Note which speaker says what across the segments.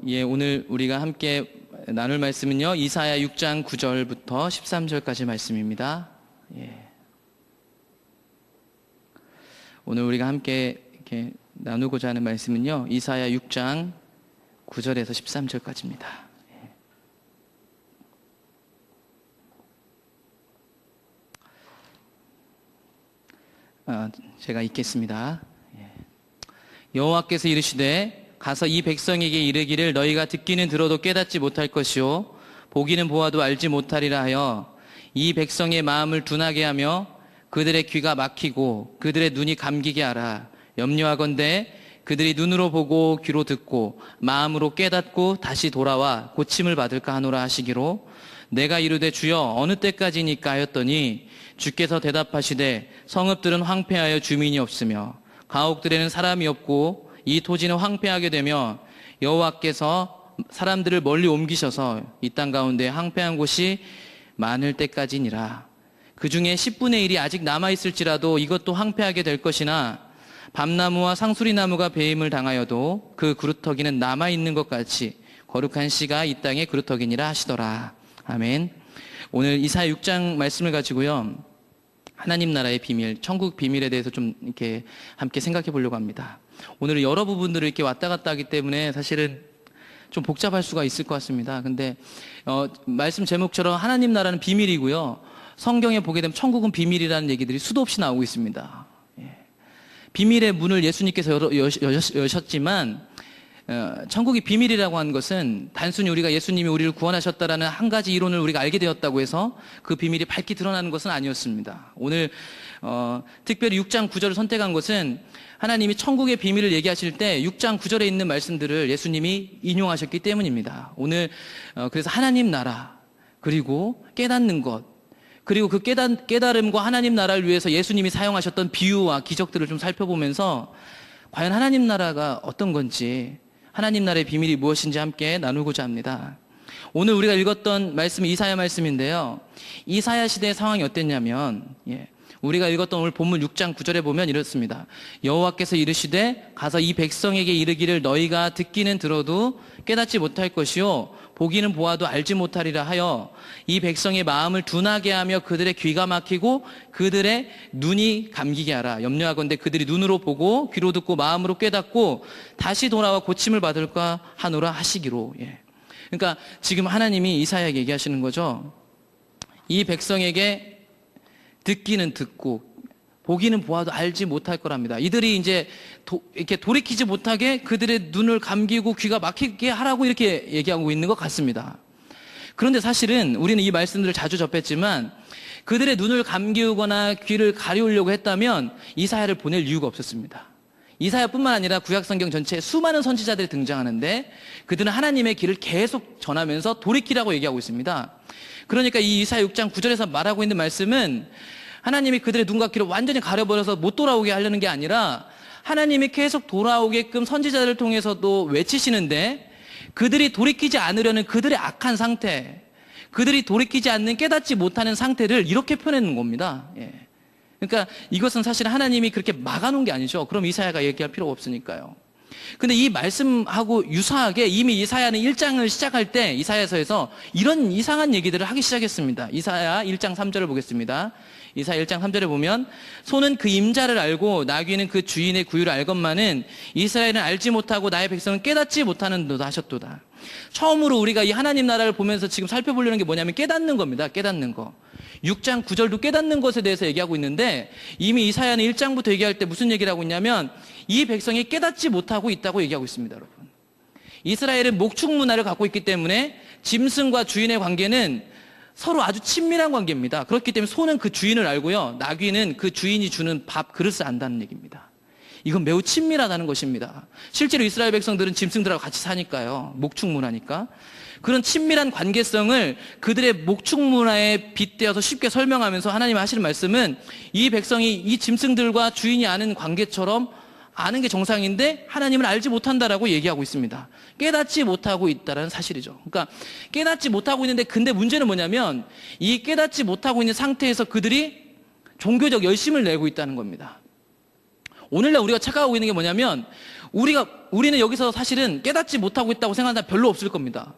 Speaker 1: 오늘 우리가 함께 나눌 말씀은요, 이사야 6장 9절부터 13절까지 말씀입니다. 오늘 우리가 함께 이렇게 나누고자 하는 말씀은요, 이사야 6장 9절에서 13절까지입니다. 제가 읽겠습니다. 여호와께서 이르시되 가서 이 백성에게 이르기를 너희가 듣기는 들어도 깨닫지 못할 것이요 보기는 보아도 알지 못하리라 하여 이 백성의 마음을 둔하게 하며 그들의 귀가 막히고 그들의 눈이 감기게 하라. 염려하건대 그들이 눈으로 보고 귀로 듣고 마음으로 깨닫고 다시 돌아와 고침을 받을까 하노라 하시기로 내가 이르되 주여 어느 때까지니까 하였더니 주께서 대답하시되 성읍들은 황폐하여 주민이 없으며 가옥들에는 사람이 없고 이 토지는 황폐하게 되며 여호와께서 사람들을 멀리 옮기셔서 이 땅 가운데 황폐한 곳이 많을 때까지니라. 그 중에 10분의 1이 아직 남아있을지라도 이것도 황폐하게 될 것이나 밤나무와 상수리나무가 배임을 당하여도 그 그루터기는 남아있는 것 같이 거룩한 씨가 이 땅의 그루터기니라 하시더라. 아멘. 오늘 이사야 6장 말씀을 가지고요, 하나님 나라의 비밀, 천국 비밀에 대해서 좀 이렇게 함께 생각해 보려고 합니다. 오늘은 여러 부분들을 이렇게 왔다 갔다 하기 때문에 사실은 좀 복잡할 수가 있을 것 같습니다. 근데 말씀 제목처럼 하나님 나라는 비밀이고요, 성경에 보게 되면 천국은 비밀이라는 얘기들이 수도 없이 나오고 있습니다. 비밀의 문을 예수님께서 여셨지만 천국이 비밀이라고 하는 것은 단순히 우리가 예수님이 우리를 구원하셨다라는 한 가지 이론을 우리가 알게 되었다고 해서 그 비밀이 밝게 드러나는 것은 아니었습니다. 오늘 특별히 6장 9절을 선택한 것은 하나님이 천국의 비밀을 얘기하실 때 6장 9절에 있는 말씀들을 예수님이 인용하셨기 때문입니다. 오늘 그래서 하나님 나라, 그리고 깨닫는 것, 그리고 그 깨달음과 하나님 나라를 위해서 예수님이 사용하셨던 비유와 기적들을 좀 살펴보면서 과연 하나님 나라가 어떤 건지, 하나님 나라의 비밀이 무엇인지 함께 나누고자 합니다. 오늘 우리가 읽었던 말씀은 이사야 말씀인데요, 이사야 시대의 상황이 어땠냐면, 우리가 읽었던 오늘 본문 6장 9절에 보면 이렇습니다. 여호와께서 이르시되 가서 이 백성에게 이르기를 너희가 듣기는 들어도 깨닫지 못할 것이요 보기는 보아도 알지 못하리라 하여 이 백성의 마음을 둔하게 하며 그들의 귀가 막히고 그들의 눈이 감기게 하라. 염려하건대 그들이 눈으로 보고 귀로 듣고 마음으로 깨닫고 다시 돌아와 고침을 받을까 하노라 하시기로. 그러니까 지금 하나님이 이사야에게 얘기하시는 거죠. 이 백성에게 듣기는 듣고 보기는 보아도 알지 못할 거랍니다. 이들이 이제 이렇게 돌이키지 못하게 그들의 눈을 감기고 귀가 막히게 하라고 이렇게 얘기하고 있는 것 같습니다. 그런데 사실은 우리는 이 말씀들을 자주 접했지만 그들의 눈을 감기우거나 귀를 가리우려고 했다면 이사야를 보낼 이유가 없었습니다. 이사야뿐만 아니라 구약성경 전체에 수많은 선지자들이 등장하는데 그들은 하나님의 길을 계속 전하면서 돌이키라고 얘기하고 있습니다. 그러니까 이 이사야 6장 9절에서 말하고 있는 말씀은 하나님이 그들의 눈과 귀를 완전히 가려버려서 못 돌아오게 하려는 게 아니라 하나님이 계속 돌아오게끔 선지자들을 통해서도 외치시는데 그들이 돌이키지 않으려는 그들의 악한 상태, 그들이 돌이키지 않는 깨닫지 못하는 상태를 이렇게 표현하는 겁니다. 그러니까 이것은 사실 하나님이 그렇게 막아놓은 게 아니죠. 그럼 이사야가 얘기할 필요가 없으니까요. 근데 이 말씀하고 유사하게 이미 이사야는 1장을 시작할 때 이사야서에서 이런 이상한 얘기들을 하기 시작했습니다. 이사야 1장 3절을 보겠습니다. 이사야 1장 3절에 보면 소는 그 임자를 알고 나귀는 그 주인의 구유를 알건만은 이스라엘은 알지 못하고 나의 백성은 깨닫지 못하는도다 하셨도다. 처음으로 우리가 이 하나님 나라를 보면서 지금 살펴보려는 게 뭐냐면 깨닫는 겁니다. 깨닫는 거. 6장 9절도 깨닫는 것에 대해서 얘기하고 있는데 이미 이사야는 1장부터 얘기할 때 무슨 얘기를 하고 있냐면 이 백성이 깨닫지 못하고 있다고 얘기하고 있습니다. 여러분, 이스라엘은 목축 문화를 갖고 있기 때문에 짐승과 주인의 관계는 서로 아주 친밀한 관계입니다. 그렇기 때문에 소는 그 주인을 알고요, 나귀는 그 주인이 주는 밥 그릇을 안다는 얘기입니다. 이건 매우 친밀하다는 것입니다. 실제로 이스라엘 백성들은 짐승들하고 같이 사니까요. 목축 문화니까. 그런 친밀한 관계성을 그들의 목축 문화에 빗대어서 쉽게 설명하면서 하나님 하시는 말씀은 이 백성이 이 짐승들과 주인이 아는 관계처럼 아는 게 정상인데 하나님을 알지 못한다라고 얘기하고 있습니다. 깨닫지 못하고 있다는 사실이죠. 그러니까 깨닫지 못하고 있는데 근데 문제는 뭐냐면 이 깨닫지 못하고 있는 상태에서 그들이 종교적 열심을 내고 있다는 겁니다. 오늘날 우리가 착각하고 있는 게 뭐냐면 우리는 여기서 사실은 깨닫지 못하고 있다고 생각하는 사람 별로 없을 겁니다.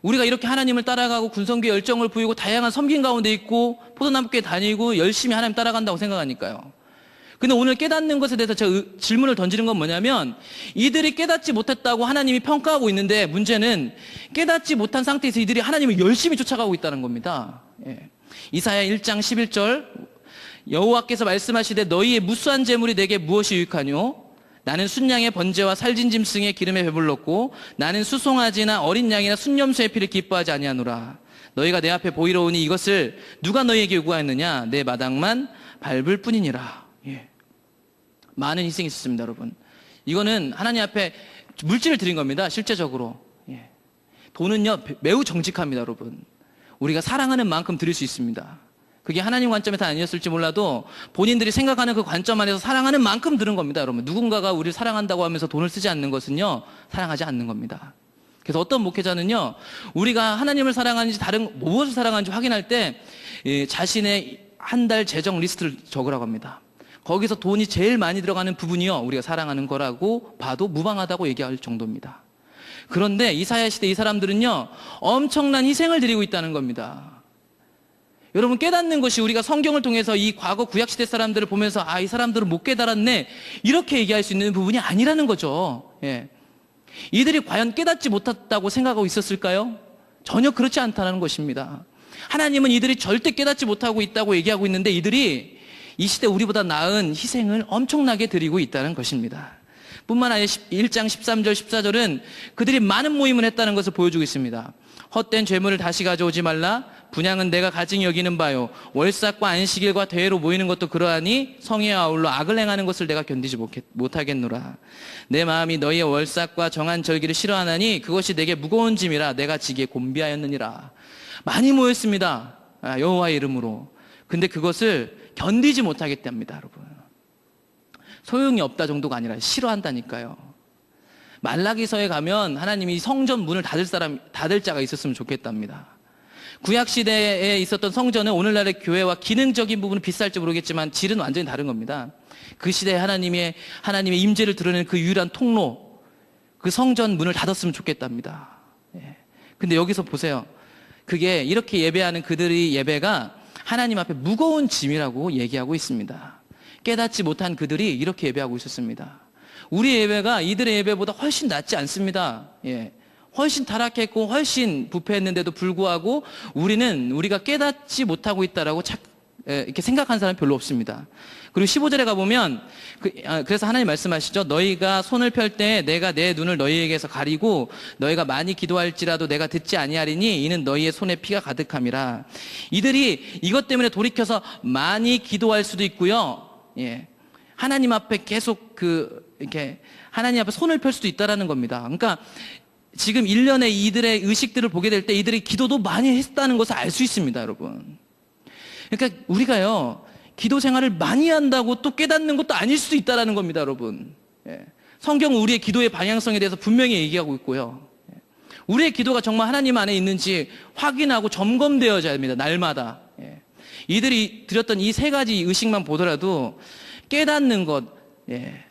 Speaker 1: 우리가 이렇게 하나님을 따라가고 군성교회 열정을 보이고 다양한 섬긴 가운데 있고 포도나무교회 다니고 열심히 하나님 따라간다고 생각하니까요. 근데 오늘 깨닫는 것에 대해서 제가 질문을 던지는 건 뭐냐면 이들이 깨닫지 못했다고 하나님이 평가하고 있는데 문제는 깨닫지 못한 상태에서 이들이 하나님을 열심히 쫓아가고 있다는 겁니다. 예. 이사야 1장 11절 여호와께서 말씀하시되 너희의 무수한 재물이 내게 무엇이 유익하뇨? 나는 순양의 번제와 살진 짐승의 기름에 배불렀고 나는 수송아지나 어린 양이나 순념수의 피를 기뻐하지 아니하노라. 너희가 내 앞에 보이러 오니 이것을 누가 너희에게 요구하였느냐? 내 마당만 밟을 뿐이니라. 예. 많은 희생이 있었습니다, 여러분. 이거는 하나님 앞에 물질을 드린 겁니다, 실제적으로. 예. 돈은요 매우 정직합니다, 여러분. 우리가 사랑하는 만큼 드릴 수 있습니다. 그게 하나님 관점에서 아니었을지 몰라도 본인들이 생각하는 그 관점 안에서 사랑하는 만큼 드는 겁니다, 여러분. 누군가가 우리를 사랑한다고 하면서 돈을 쓰지 않는 것은요 사랑하지 않는 겁니다. 그래서 어떤 목회자는요 우리가 하나님을 사랑하는지 다른 무엇을 사랑하는지 확인할 때 자신의 한 달 재정 리스트를 적으라고 합니다. 거기서 돈이 제일 많이 들어가는 부분이요 우리가 사랑하는 거라고 봐도 무방하다고 얘기할 정도입니다. 그런데 이사야 시대 이 사람들은요 엄청난 희생을 드리고 있다는 겁니다. 여러분, 깨닫는 것이 우리가 성경을 통해서 이 과거 구약시대 사람들을 보면서 이 사람들은 못 깨달았네 이렇게 얘기할 수 있는 부분이 아니라는 거죠. 예. 이들이 과연 깨닫지 못했다고 생각하고 있었을까요? 전혀 그렇지 않다는 것입니다. 하나님은 이들이 절대 깨닫지 못하고 있다고 얘기하고 있는데 이들이 이 시대 우리보다 나은 희생을 엄청나게 드리고 있다는 것입니다. 뿐만 아니라 1장 13절 14절은 그들이 많은 모임을 했다는 것을 보여주고 있습니다. 헛된 죄물을 다시 가져오지 말라. 분향은 내가 가증히 여기는 바요. 월삭과 안식일과 대회로 모이는 것도 그러하니 성에 아울러 악을 행하는 것을 내가 견디지 못하겠노라. 내 마음이 너희의 월삭과 정한 절기를 싫어하나니 그것이 내게 무거운 짐이라 내가 지기에 곤비하였느니라. 많이 모였습니다, 여호와의 이름으로. 근데 그것을 견디지 못하겠답니다, 여러분. 소용이 없다 정도가 아니라 싫어한다니까요. 말라기서에 가면 하나님이 성전 문을 닫을 자가 있었으면 좋겠답니다. 구약시대에 있었던 성전은 오늘날의 교회와 기능적인 부분은 비슷할지 모르겠지만 질은 완전히 다른 겁니다. 그 시대에 하나님의 임재를 드러내는 그 유일한 통로, 그 성전 문을 닫았으면 좋겠답니다. 예. 근데 여기서 보세요. 그게 이렇게 예배하는 그들의 예배가 하나님 앞에 무거운 짐이라고 얘기하고 있습니다. 깨닫지 못한 그들이 이렇게 예배하고 있었습니다. 우리의 예배가 이들의 예배보다 훨씬 낫지 않습니다. 예. 훨씬 타락했고 훨씬 부패했는데도 불구하고 우리가 깨닫지 못하고 있다라고 이렇게 생각하는 사람이 별로 없습니다. 그리고 15절에 가보면 그래서 하나님 말씀하시죠. 너희가 손을 펼 때 내가 내 눈을 너희에게서 가리고 너희가 많이 기도할지라도 내가 듣지 아니하리니 이는 너희의 손에 피가 가득함이라. 이들이 이것 때문에 돌이켜서 많이 기도할 수도 있고요. 예. 하나님 앞에 계속 이렇게 하나님 앞에 손을 펼 수도 있다라는 겁니다. 그러니까 지금 1년에 이들의 의식들을 보게 될 때 이들이 기도도 많이 했다는 것을 알 수 있습니다, 여러분. 그러니까 우리가요, 기도 생활을 많이 한다고 또 깨닫는 것도 아닐 수도 있다라는 겁니다, 여러분. 예. 성경은 우리의 기도의 방향성에 대해서 분명히 얘기하고 있고요. 예. 우리의 기도가 정말 하나님 안에 있는지 확인하고 점검되어져야 합니다, 날마다. 예. 이들이 드렸던 이 세 가지 의식만 보더라도 깨닫는 것, 예.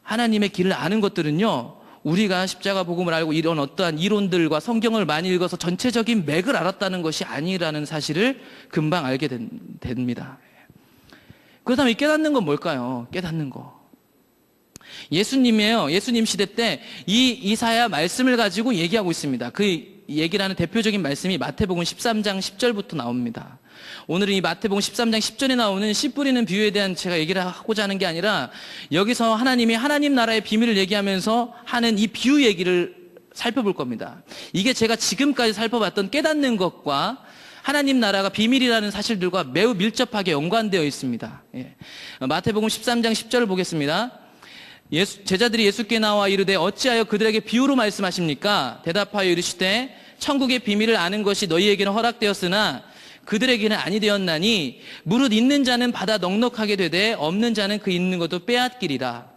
Speaker 1: 하나님의 길을 아는 것들은요, 우리가 십자가 복음을 알고 이런 어떠한 이론들과 성경을 많이 읽어서 전체적인 맥을 알았다는 것이 아니라는 사실을 금방 알게 됩니다. 그렇다면 이 깨닫는 건 뭘까요? 깨닫는 거. 예수님이에요. 예수님 시대 때 이 이사야 말씀을 가지고 얘기하고 있습니다. 그 얘기를 하는 대표적인 말씀이 마태복음 13장 10절부터 나옵니다. 오늘은 이 마태복음 13장 10절에 나오는 씨 뿌리는 비유에 대한 제가 얘기를 하고자 하는 게 아니라 여기서 하나님이 하나님 나라의 비밀을 얘기하면서 하는 이 비유 얘기를 살펴볼 겁니다. 이게 제가 지금까지 살펴봤던 깨닫는 것과 하나님 나라가 비밀이라는 사실들과 매우 밀접하게 연관되어 있습니다. 예. 마태복음 13장 10절을 보겠습니다. 제자들이 예수께 나와 이르되 어찌하여 그들에게 비유로 말씀하십니까? 대답하여 이르시되 천국의 비밀을 아는 것이 너희에게는 허락되었으나 그들에게는 아니 되었나니 무릇 있는 자는 받아 넉넉하게 되되 없는 자는 그 있는 것도 빼앗기리라.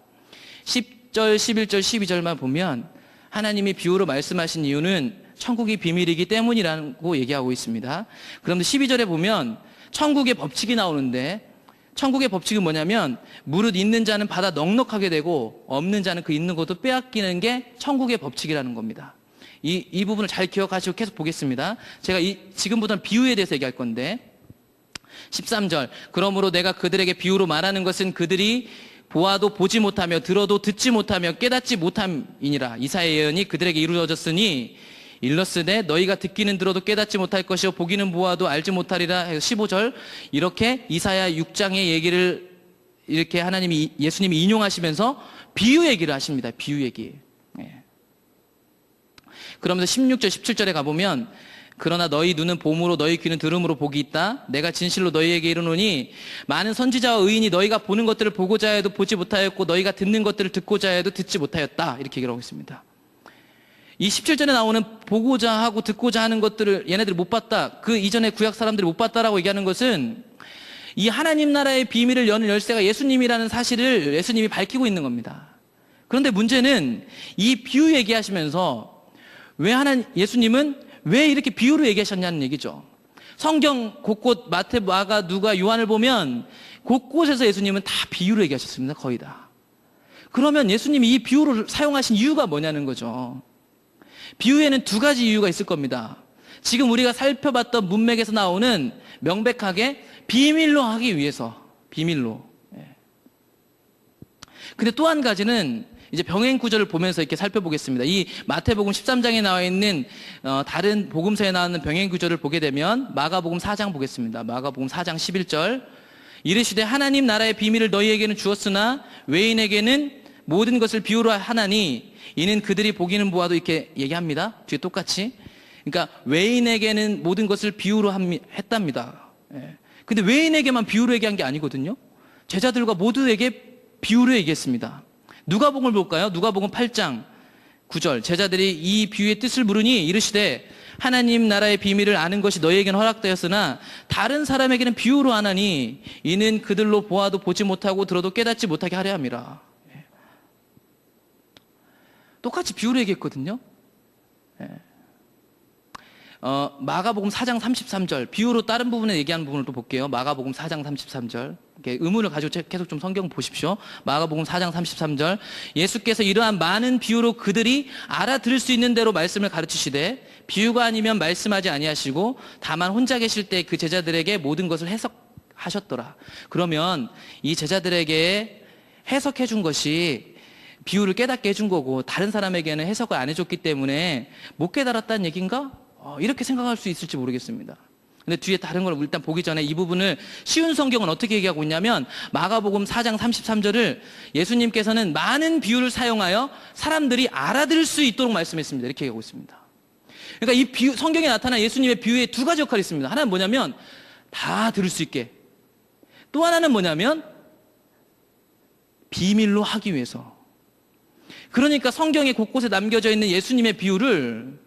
Speaker 1: 10절, 11절, 12절만 보면 하나님이 비유로 말씀하신 이유는 천국이 비밀이기 때문이라고 얘기하고 있습니다. 그런데 12절에 보면 천국의 법칙이 나오는데 천국의 법칙은 뭐냐면 무릇 있는 자는 받아 넉넉하게 되고 없는 자는 그 있는 것도 빼앗기는 게 천국의 법칙이라는 겁니다. 이 부분을 잘 기억하시고 계속 보겠습니다. 제가 지금부터는 비유에 대해서 얘기할 건데 13절 그러므로 내가 그들에게 비유로 말하는 것은 그들이 보아도 보지 못하며 들어도 듣지 못하며 깨닫지 못함이니라. 이사야의 예언이 그들에게 이루어졌으니 일러스되 너희가 듣기는 들어도 깨닫지 못할 것이요 보기는 보아도 알지 못하리라 해서 15절 이렇게 이사야 6장의 얘기를 이렇게 예수님이 인용하시면서 비유 얘기를 하십니다. 비유 얘기. 그러면서 16절 17절에 가보면 그러나 너희 눈은 봄으로 너희 귀는 들음으로 복이 있다. 내가 진실로 너희에게 이르노니 많은 선지자와 의인이 너희가 보는 것들을 보고자 해도 보지 못하였고 너희가 듣는 것들을 듣고자 해도 듣지 못하였다. 이렇게 얘기를 하고 있습니다. 이 17절에 나오는 보고자 하고 듣고자 하는 것들을 얘네들이 못 봤다. 그 이전에 구약 사람들이 못 봤다라고 얘기하는 것은 이 하나님 나라의 비밀을 여는 열쇠가 예수님이라는 사실을 예수님이 밝히고 있는 겁니다. 그런데 문제는 이 비유 얘기하시면서 예수님은 왜 이렇게 비유로 얘기하셨냐는 얘기죠. 성경 곳곳 마태, 마가, 누가, 요한을 보면 곳곳에서 예수님은 다 비유로 얘기하셨습니다. 거의 다. 그러면 예수님이 이 비유를 사용하신 이유가 뭐냐는 거죠. 비유에는 두 가지 이유가 있을 겁니다. 지금 우리가 살펴봤던 문맥에서 나오는 명백하게 비밀로 하기 위해서. 비밀로. 근데 또 한 가지는 이제 병행 구절을 보면서 이렇게 살펴보겠습니다. 이 마태복음 13장에 나와 있는 다른 복음서에 나오는 병행 구절을 보게 되면 마가복음 4장 보겠습니다. 마가복음 4장 11절 이르시되 하나님 나라의 비밀을 너희에게는 주었으나 외인에게는 모든 것을 비유로 하나니 이는 그들이 보기는 보아도 이렇게 얘기합니다. 뒤에 똑같이. 그러니까 외인에게는 모든 것을 비유로 했답니다. 근데 외인에게만 비유로 얘기한 게 아니거든요. 제자들과 모두에게 비유로 얘기했습니다. 누가복음을 볼까요? 누가복음 8장 9절 제자들이 이 비유의 뜻을 물으니 이르시되 하나님 나라의 비밀을 아는 것이 너희에게는 허락되었으나 다른 사람에게는 비유로 하나니 이는 그들로 보아도 보지 못하고 들어도 깨닫지 못하게 하려 함이라. 똑같이 비유로 얘기했거든요. 마가복음 4장 33절 비유로 다른 부분에 얘기하는 부분을 또 볼게요. 마가복음 4장 33절 의문을 가지고 계속 좀 성경 보십시오. 마가복음 4장 33절 예수께서 이러한 많은 비유로 그들이 알아들을 수 있는 대로 말씀을 가르치시되 비유가 아니면 말씀하지 아니하시고 다만 혼자 계실 때 그 제자들에게 모든 것을 해석하셨더라. 그러면 이 제자들에게 해석해 준 것이 비유를 깨닫게 해준 거고 다른 사람에게는 해석을 안 해줬기 때문에 못 깨달았다는 얘기인가? 이렇게 생각할 수 있을지 모르겠습니다. 근데 뒤에 다른 걸 일단 보기 전에 이 부분을 쉬운 성경은 어떻게 얘기하고 있냐면 마가복음 4장 33절을 예수님께서는 많은 비유를 사용하여 사람들이 알아들을 수 있도록 말씀했습니다. 이렇게 얘기하고 있습니다. 그러니까 이 비유, 성경에 나타난 예수님의 비유에 두 가지 역할이 있습니다. 하나는 뭐냐면 다 들을 수 있게. 또 하나는 뭐냐면 비밀로 하기 위해서. 그러니까 성경에 곳곳에 남겨져 있는 예수님의 비유를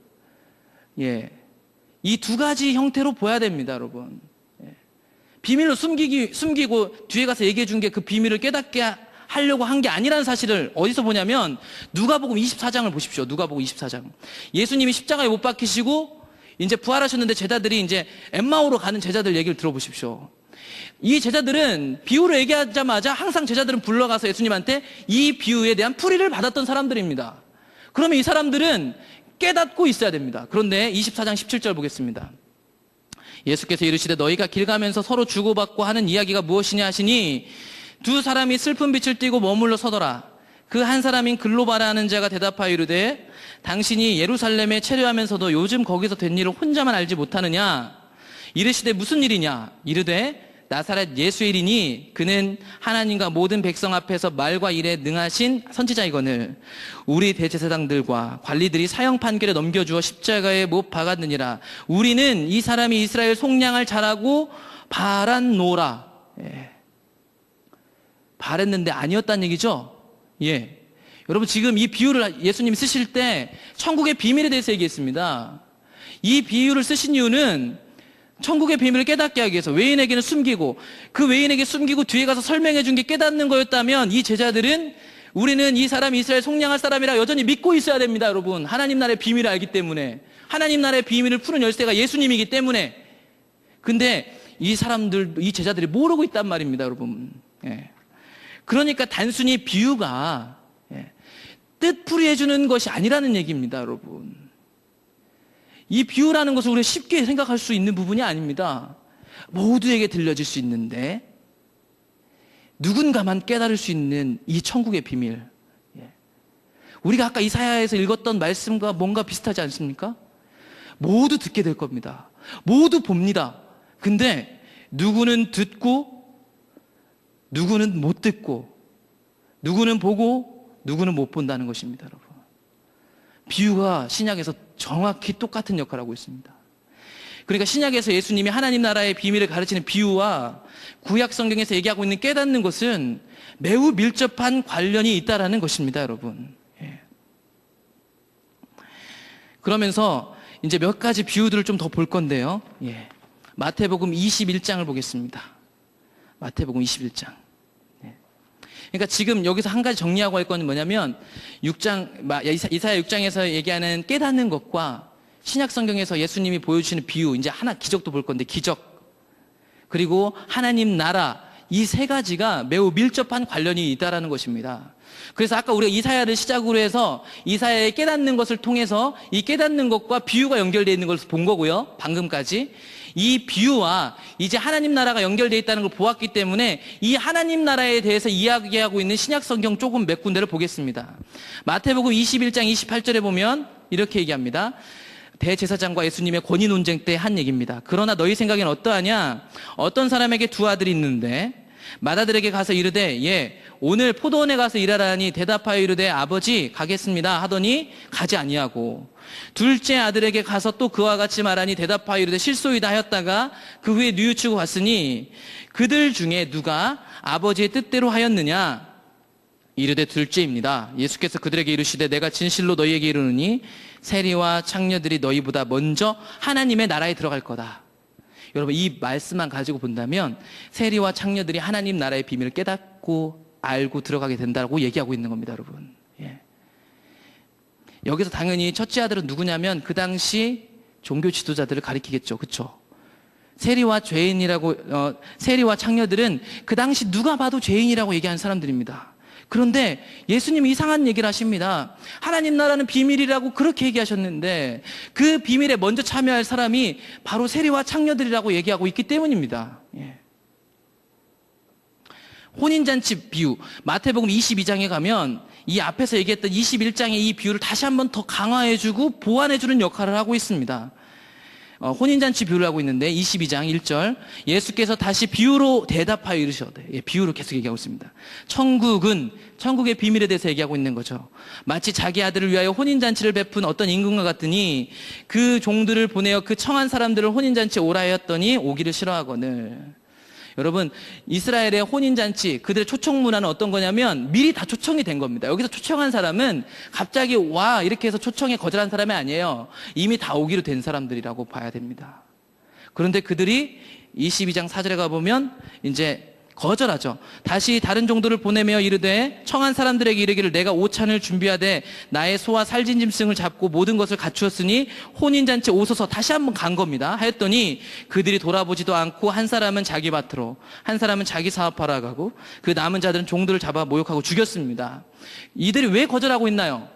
Speaker 1: 이 두 가지 형태로 보아야 됩니다, 여러분. 비밀로 숨기고 뒤에 가서 얘기해 준 게 그 비밀을 깨닫게 하려고 한 게 아니라는 사실을 어디서 보냐면 누가복음 24장을 보십시오. 누가복음 24장. 예수님이 십자가에 못 박히시고 이제 부활하셨는데 제자들이 이제 엠마오로 가는 제자들 얘기를 들어보십시오. 이 제자들은 비유를 얘기하자마자 항상 제자들은 불러가서 예수님한테 이 비유에 대한 풀이를 받았던 사람들입니다. 그러면 이 사람들은 깨닫고 있어야 됩니다. 그런데 24장 17절 보겠습니다. 예수께서 이르시되 너희가 길 가면서 서로 주고받고 하는 이야기가 무엇이냐 하시니 두 사람이 슬픈 빛을 띠고 머물러 서더라. 그 한 사람인 글로바라 하는 자가 대답하여 이르되 당신이 예루살렘에 체류하면서도 요즘 거기서 된 일을 혼자만 알지 못하느냐. 이르시되 무슨 일이냐. 이르되 나사렛 예수이리니 그는 하나님과 모든 백성 앞에서 말과 일에 능하신 선지자이거늘 우리 대제사장들과 관리들이 사형 판결에 넘겨주어 십자가에 못 박았느니라. 우리는 이 사람이 이스라엘 속량을 잘하고 바랐노라. 바랬는데 아니었다는 얘기죠. 여러분 지금 이 비유를 예수님이 쓰실 때 천국의 비밀에 대해서 얘기했습니다. 이 비유를 쓰신 이유는 천국의 비밀을 깨닫게 하기 위해서 외인에게는 숨기고 그 외인에게 숨기고 뒤에 가서 설명해 준 게 깨닫는 거였다면 이 제자들은 우리는 이 사람이 이스라엘 속량할 사람이라 여전히 믿고 있어야 됩니다. 여러분 하나님 나라의 비밀을 알기 때문에 하나님 나라의 비밀을 푸는 열쇠가 예수님이기 때문에. 근데 이 사람들, 이 제자들이 모르고 있단 말입니다, 여러분. 예. 그러니까 단순히 비유가 뜻풀이해주는 것이 아니라는 얘기입니다, 여러분. 이 비유라는 것을 우리가 쉽게 생각할 수 있는 부분이 아닙니다. 모두에게 들려질 수 있는데 누군가만 깨달을 수 있는 이 천국의 비밀. 우리가 아까 이사야에서 읽었던 말씀과 뭔가 비슷하지 않습니까? 모두 듣게 될 겁니다. 모두 봅니다. 근데 누구는 듣고 누구는 못 듣고 누구는 보고 누구는 못 본다는 것입니다, 여러분. 비유가 신약에서 정확히 똑같은 역할을 하고 있습니다. 그러니까 신약에서 예수님이 하나님 나라의 비밀을 가르치는 비유와 구약 성경에서 얘기하고 있는 깨닫는 것은 매우 밀접한 관련이 있다라는 것입니다, 여러분. 예. 그러면서 이제 몇 가지 비유들을 좀 더 볼 건데요. 예. 마태복음 21장을 보겠습니다. 마태복음 21장. 그러니까 지금 여기서 한 가지 정리하고 할 건 뭐냐면 이사야 6장에서 얘기하는 깨닫는 것과 신약 성경에서 예수님이 보여주시는 비유, 이제 하나 기적도 볼 건데 기적, 그리고 하나님 나라, 이 세 가지가 매우 밀접한 관련이 있다라는 것입니다. 그래서 아까 우리가 이사야를 시작으로 해서 이사야의 깨닫는 것을 통해서 이 깨닫는 것과 비유가 연결되어 있는 것을 본 거고요, 방금까지. 이 비유와 이제 하나님 나라가 연결되어 있다는 걸 보았기 때문에 이 하나님 나라에 대해서 이야기하고 있는 신약 성경 조금 몇 군데를 보겠습니다. 마태복음 21장 28절에 보면 이렇게 얘기합니다. 대제사장과 예수님의 권위 논쟁 때 한 얘기입니다. 그러나 너희 생각엔 어떠하냐? 어떤 사람에게 두 아들이 있는데 맏아들에게 가서 이르되 예 오늘 포도원에 가서 일하라니 대답하여 이르되 아버지 가겠습니다 하더니 가지 아니하고 둘째 아들에게 가서 또 그와 같이 말하니 대답하여 이르되 실소이다 하였다가 그 후에 뉘우치고 갔으니 그들 중에 누가 아버지의 뜻대로 하였느냐? 이르되 둘째입니다. 예수께서 그들에게 이르시되 내가 진실로 너희에게 이르노니 세리와 창녀들이 너희보다 먼저 하나님의 나라에 들어갈 거다. 여러분 이 말씀만 가지고 본다면 세리와 창녀들이 하나님 나라의 비밀을 깨닫고 알고 들어가게 된다고 얘기하고 있는 겁니다, 여러분. 예. 여기서 당연히 첫째 아들은 누구냐면 그 당시 종교 지도자들을 가리키겠죠, 그렇죠? 세리와 세리와 창녀들은 그 당시 누가 봐도 죄인이라고 얘기하는 사람들입니다. 그런데 예수님이 이상한 얘기를 하십니다. 하나님 나라는 비밀이라고 그렇게 얘기하셨는데 그 비밀에 먼저 참여할 사람이 바로 세리와 창녀들이라고 얘기하고 있기 때문입니다. 예. 혼인잔치 비유, 마태복음 22장에 가면 이 앞에서 얘기했던 21장의 이 비유를 다시 한번 더 강화해주고 보완해주는 역할을 하고 있습니다. 혼인잔치 비유를 하고 있는데 22장 1절 예수께서 다시 비유로 대답하여 이르시되, 예, 비유로 계속 얘기하고 있습니다. 천국은 천국의 비밀에 대해서 얘기하고 있는 거죠. 마치 자기 아들을 위하여 혼인잔치를 베푼 어떤 임금과 같으니 그 종들을 보내어 그 청한 사람들을 혼인잔치에 오라 하였더니 오기를 싫어하거늘. 여러분 이스라엘의 혼인잔치 그들의 초청 문화는 어떤 거냐면 미리 다 초청이 된 겁니다. 여기서 초청한 사람은 갑자기 와 이렇게 해서 초청에 거절한 사람이 아니에요. 이미 다 오기로 된 사람들이라고 봐야 됩니다. 그런데 그들이 22장 4절에 가보면 이제 거절하죠. 다시 다른 종들을 보내며 이르되 청한 사람들에게 이르기를 내가 오찬을 준비하되 나의 소와 살진 짐승을 잡고 모든 것을 갖추었으니 혼인잔치 오소서. 다시 한번 간 겁니다. 하였더니 그들이 돌아보지도 않고 한 사람은 자기 밭으로 한 사람은 자기 사업하러 가고 그 남은 자들은 종들을 잡아 모욕하고 죽였습니다. 이들이 왜 거절하고 있나요?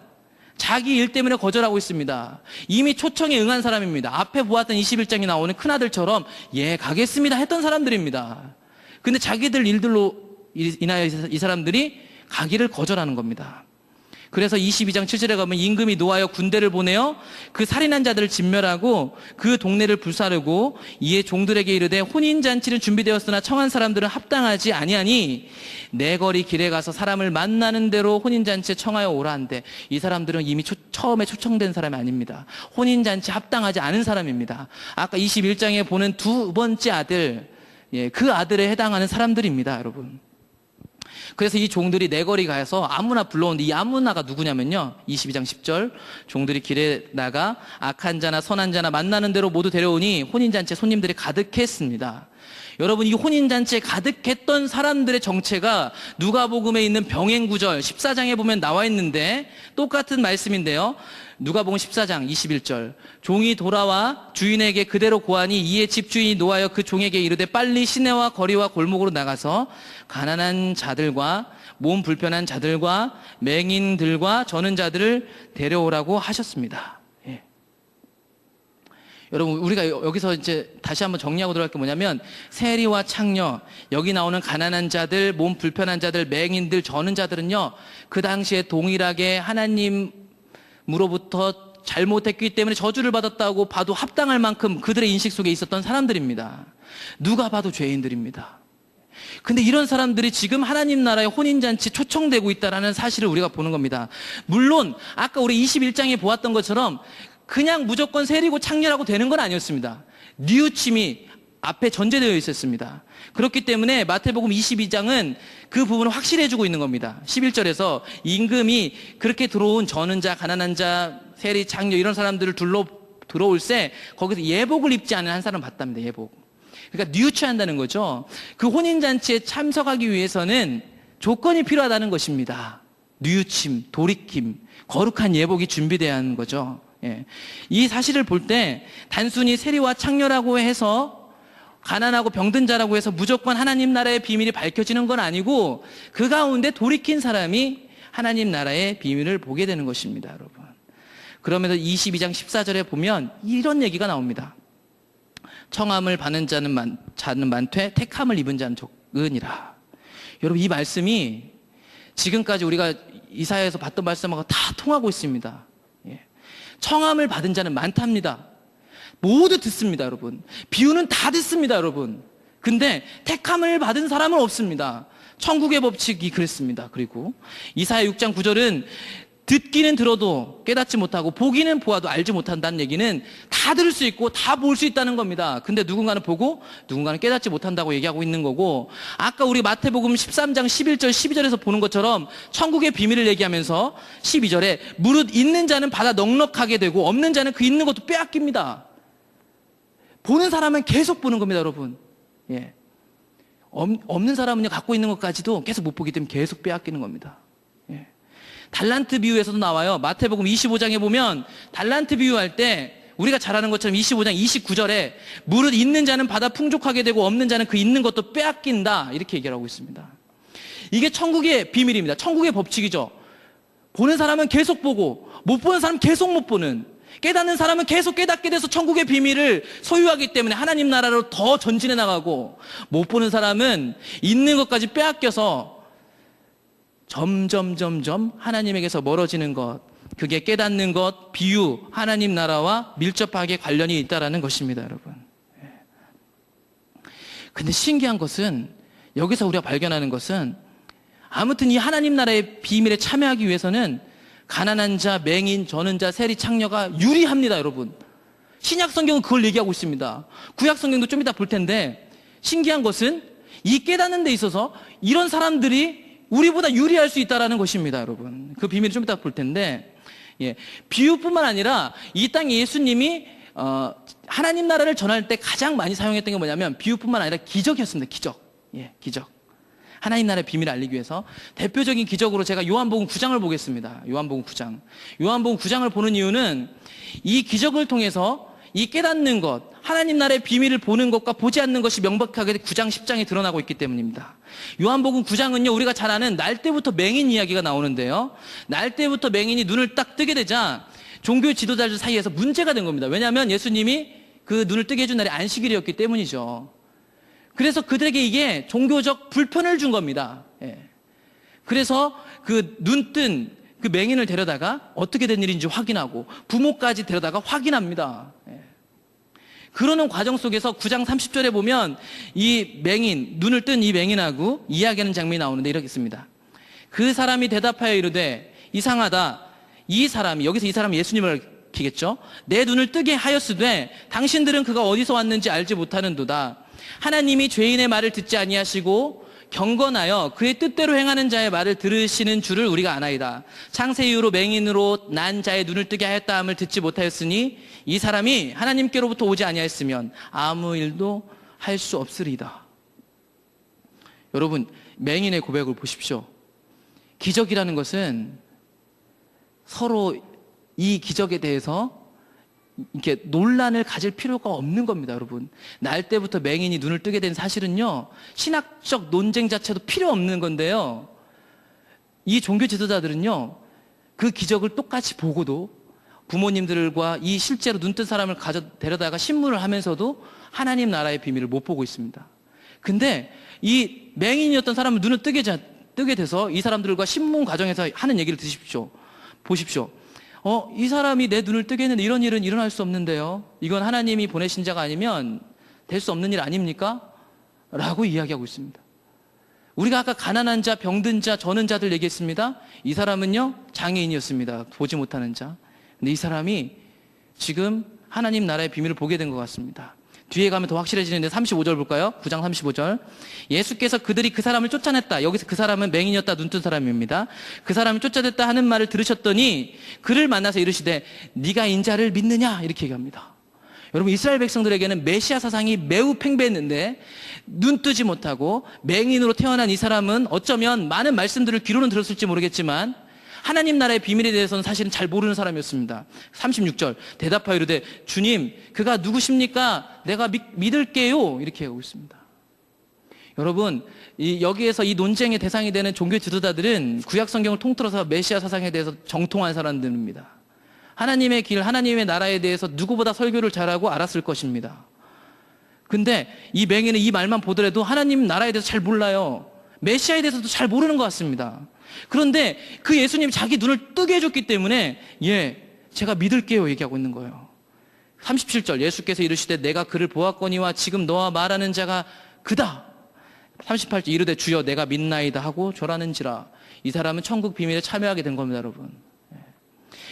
Speaker 1: 자기 일 때문에 거절하고 있습니다. 이미 초청에 응한 사람입니다. 앞에 보았던 21장에 나오는 큰아들처럼 예 가겠습니다 했던 사람들입니다. 근데 자기들 일들로 인하여 이 사람들이 가기를 거절하는 겁니다. 그래서 22장 7절에 가면 임금이 노하여 군대를 보내어 그 살인한 자들을 진멸하고 그 동네를 불사르고 이에 종들에게 이르되 혼인잔치는 준비되었으나 청한 사람들은 합당하지 아니하니 내 거리 길에 가서 사람을 만나는 대로 혼인잔치에 청하여 오라 한대. 이 사람들은 이미 처음에 초청된 사람이 아닙니다. 혼인잔치 합당하지 않은 사람입니다. 아까 21장에 보는 두 번째 아들, 예, 그 아들에 해당하는 사람들입니다, 여러분. 그래서 이 종들이 내거리 가서 아무나 불러오는데 이 아무나가 누구냐면요. 22장 10절 종들이 길에 나가 악한 자나 선한 자나 만나는 대로 모두 데려오니 혼인잔치에 손님들이 가득했습니다. 여러분, 이 혼인잔치에 가득했던 사람들의 정체가 누가복음에 있는 병행구절 14장에 보면 나와 있는데 똑같은 말씀인데요. 누가복음 14장 21절, 종이 돌아와 주인에게 그대로 고하니 이에 집주인이 노하여 그 종에게 이르되 빨리 시내와 거리와 골목으로 나가서 가난한 자들과 몸 불편한 자들과 맹인들과 저는 자들을 데려오라고 하셨습니다. 예. 여러분, 우리가 여기서 이제 다시 한번 정리하고 들어갈 게 뭐냐면, 세리와 창녀, 여기 나오는 가난한 자들, 몸 불편한 자들, 맹인들, 저는 자들은요, 그 당시에 동일하게 하나님으로부터 잘못했기 때문에 저주를 받았다고 봐도 합당할 만큼 그들의 인식 속에 있었던 사람들입니다. 누가 봐도 죄인들입니다. 근데 이런 사람들이 지금 하나님 나라의 혼인잔치에 초청되고 있다는 사실을 우리가 보는 겁니다. 물론 아까 우리 21장에 보았던 것처럼 그냥 무조건 세리고 창녀라고 되는 건 아니었습니다. 뉘우침이 앞에 전제되어 있었습니다. 그렇기 때문에 마태복음 22장은 그 부분을 확실해주고 있는 겁니다. 11절에서 임금이 그렇게 들어온 저는 자, 가난한 자, 세리, 창녀 이런 사람들을 들어올세 거기서 예복을 입지 않은 한 사람 봤답니다. 예복. 그러니까 뉘우쳐한다는 거죠. 그 혼인잔치에 참석하기 위해서는 조건이 필요하다는 것입니다. 뉘우침, 돌이킴, 거룩한 예복이 준비돼야 하는 거죠. 예. 이 사실을 볼 때 단순히 세리와 창녀라고 해서 가난하고 병든 자라고 해서 무조건 하나님 나라의 비밀이 밝혀지는 건 아니고 그 가운데 돌이킨 사람이 하나님 나라의 비밀을 보게 되는 것입니다, 여러분. 그러면서 22장 14절에 보면 이런 얘기가 나옵니다. 청함을 받는 자는 많되 택함을 입은 자는 적으니라. 여러분, 이 말씀이 지금까지 우리가 이사야에서 봤던 말씀하고 다 통하고 있습니다. 예. 청함을 받은 자는 많답니다. 모두 듣습니다, 여러분. 비유는 다 듣습니다, 여러분. 근데 택함을 받은 사람은 없습니다. 천국의 법칙이 그랬습니다. 그리고 이사야 6장 9절은 듣기는 들어도 깨닫지 못하고 보기는 보아도 알지 못한다는 얘기는 다 들을 수 있고 다 볼 수 있다는 겁니다. 근데 누군가는 보고 누군가는 깨닫지 못한다고 얘기하고 있는 거고, 아까 우리 마태복음 13장 11절 12절에서 보는 것처럼 천국의 비밀을 얘기하면서 12절에 무릇 있는 자는 받아 넉넉하게 되고 없는 자는 그 있는 것도 빼앗깁니다. 보는 사람은 계속 보는 겁니다, 여러분. 예. 없는 사람은요, 갖고 있는 것까지도 계속 못 보기 때문에 계속 빼앗기는 겁니다. 예. 달란트 비유에서도 나와요. 마태복음 25장에 보면 달란트 비유할 때 우리가 잘 아는 것처럼 25장 29절에 무릇 있는 자는 받아 풍족하게 되고 없는 자는 그 있는 것도 빼앗긴다, 이렇게 얘기를 하고 있습니다. 이게 천국의 비밀입니다. 천국의 법칙이죠. 보는 사람은 계속 보고 못 보는 사람은 계속 못 보는, 깨닫는 사람은 계속 깨닫게 돼서 천국의 비밀을 소유하기 때문에 하나님 나라로 더 전진해 나가고, 못 보는 사람은 있는 것까지 빼앗겨서 점점 하나님에게서 멀어지는 것, 그게 깨닫는 것, 비유, 하나님 나라와 밀접하게 관련이 있다는 것입니다, 여러분. 근데 신기한 것은, 여기서 우리가 발견하는 것은, 아무튼 이 하나님 나라의 비밀에 참여하기 위해서는 가난한 자, 맹인, 저는 자, 세리, 창녀가 유리합니다, 여러분. 신약 성경은 그걸 얘기하고 있습니다. 구약 성경도 좀 이따 볼 텐데, 신기한 것은 이 깨닫는 데 있어서 이런 사람들이 우리보다 유리할 수 있다는 것입니다, 여러분. 그 비밀을 좀 이따 볼 텐데, 예, 비유뿐만 아니라 이 땅에 예수님이 하나님 나라를 전할 때 가장 많이 사용했던 게 뭐냐면 비유뿐만 아니라 기적이었습니다. 기적. 예, 기적. 하나님 나라의 비밀을 알리기 위해서 대표적인 기적으로 제가 요한복음 9장을 보겠습니다. 요한복음 9장. 요한복음 9장을 보는 이유는 이 기적을 통해서 이 깨닫는 것, 하나님 나라의 비밀을 보는 것과 보지 않는 것이 명백하게 9장, 10장에 드러나고 있기 때문입니다. 요한복음 9장은요, 우리가 잘 아는 날 때부터 맹인 이야기가 나오는데요. 날 때부터 맹인이 눈을 딱 뜨게 되자 종교 지도자들 사이에서 문제가 된 겁니다. 왜냐하면 예수님이 그 눈을 뜨게 해준 날이 안식일이었기 때문이죠. 그래서 그들에게 이게 종교적 불편을 준 겁니다. 예. 그래서 그 눈 뜬 그 맹인을 데려다가 어떻게 된 일인지 확인하고 부모까지 데려다가 확인합니다. 예. 그러는 과정 속에서 9장 30절에 보면 이 맹인, 눈을 뜬 이 맹인하고 이야기하는 장면이 나오는데 이렇게 있습니다. 그 사람이 대답하여 이르되 이상하다. 이 사람이, 여기서 이 사람이 예수님을 가리키겠죠. 내 눈을 뜨게 하였으되 당신들은 그가 어디서 왔는지 알지 못하는도다. 하나님이 죄인의 말을 듣지 아니하시고 경건하여 그의 뜻대로 행하는 자의 말을 들으시는 줄을 우리가 아나이다. 창세 이후로 맹인으로 난 자의 눈을 뜨게 하였다 함을 듣지 못하였으니 이 사람이 하나님께로부터 오지 아니하였으면 아무 일도 할 수 없으리다. 여러분, 맹인의 고백을 보십시오. 기적이라는 것은 서로 이 기적에 대해서 이렇게 논란을 가질 필요가 없는 겁니다, 여러분. 날 때부터 맹인이 눈을 뜨게 된 사실은요, 신학적 논쟁 자체도 필요 없는 건데요. 이 종교 지도자들은요, 그 기적을 똑같이 보고도 부모님들과 이 실제로 눈뜬 사람을 데려다가 신문을 하면서도 하나님 나라의 비밀을 못 보고 있습니다. 근데 이 맹인이었던 사람은 눈을 뜨게 돼서 이 사람들과 신문 과정에서 하는 얘기를 보십시오. 이 사람이 내 눈을 뜨게 했는데 이런 일은 일어날 수 없는데요. 이건 하나님이 보내신 자가 아니면 될 수 없는 일 아닙니까? 라고 이야기하고 있습니다. 우리가 아까 가난한 자, 병든 자, 저는 자들 얘기했습니다. 이 사람은요, 장애인이었습니다. 보지 못하는 자. 근데 이 사람이 지금 하나님 나라의 비밀을 보게 된 것 같습니다. 뒤에 가면 더 확실해지는데 35절 볼까요? 9장 35절. 예수께서 그들이 그 사람을 쫓아냈다. 여기서 그 사람은 맹인이었다, 눈뜬 사람입니다. 그 사람을 쫓아냈다 하는 말을 들으셨더니 그를 만나서 이르시되 네가 인자를 믿느냐? 이렇게 얘기합니다. 여러분, 이스라엘 백성들에게는 메시아 사상이 매우 팽배했는데 눈 뜨지 못하고 맹인으로 태어난 이 사람은 어쩌면 많은 말씀들을 귀로는 들었을지 모르겠지만 하나님 나라의 비밀에 대해서는 사실은 잘 모르는 사람이었습니다. 36절. 대답하여 이르되 주님, 그가 누구십니까? 내가 믿을게요. 이렇게 하고 있습니다. 여러분, 여기에서 이 논쟁의 대상이 되는 종교 지도자들은 구약 성경을 통틀어서 메시아 사상에 대해서 정통한 사람들입니다. 하나님의 길, 하나님의 나라에 대해서 누구보다 설교를 잘하고 알았을 것입니다. 근데 이 맹인은 이 말만 보더라도 하나님 나라에 대해서 잘 몰라요. 메시아에 대해서도 잘 모르는 것 같습니다. 그런데 그 예수님이 자기 눈을 뜨게 해줬기 때문에 제가 믿을게요 얘기하고 있는 거예요. 37절. 예수께서 이르시되 내가 그를 보았거니와 지금 너와 말하는 자가 그다. 38절. 이르되 주여 내가 믿나이다 하고 절하는지라. 이 사람은 천국 비밀에 참여하게 된 겁니다, 여러분.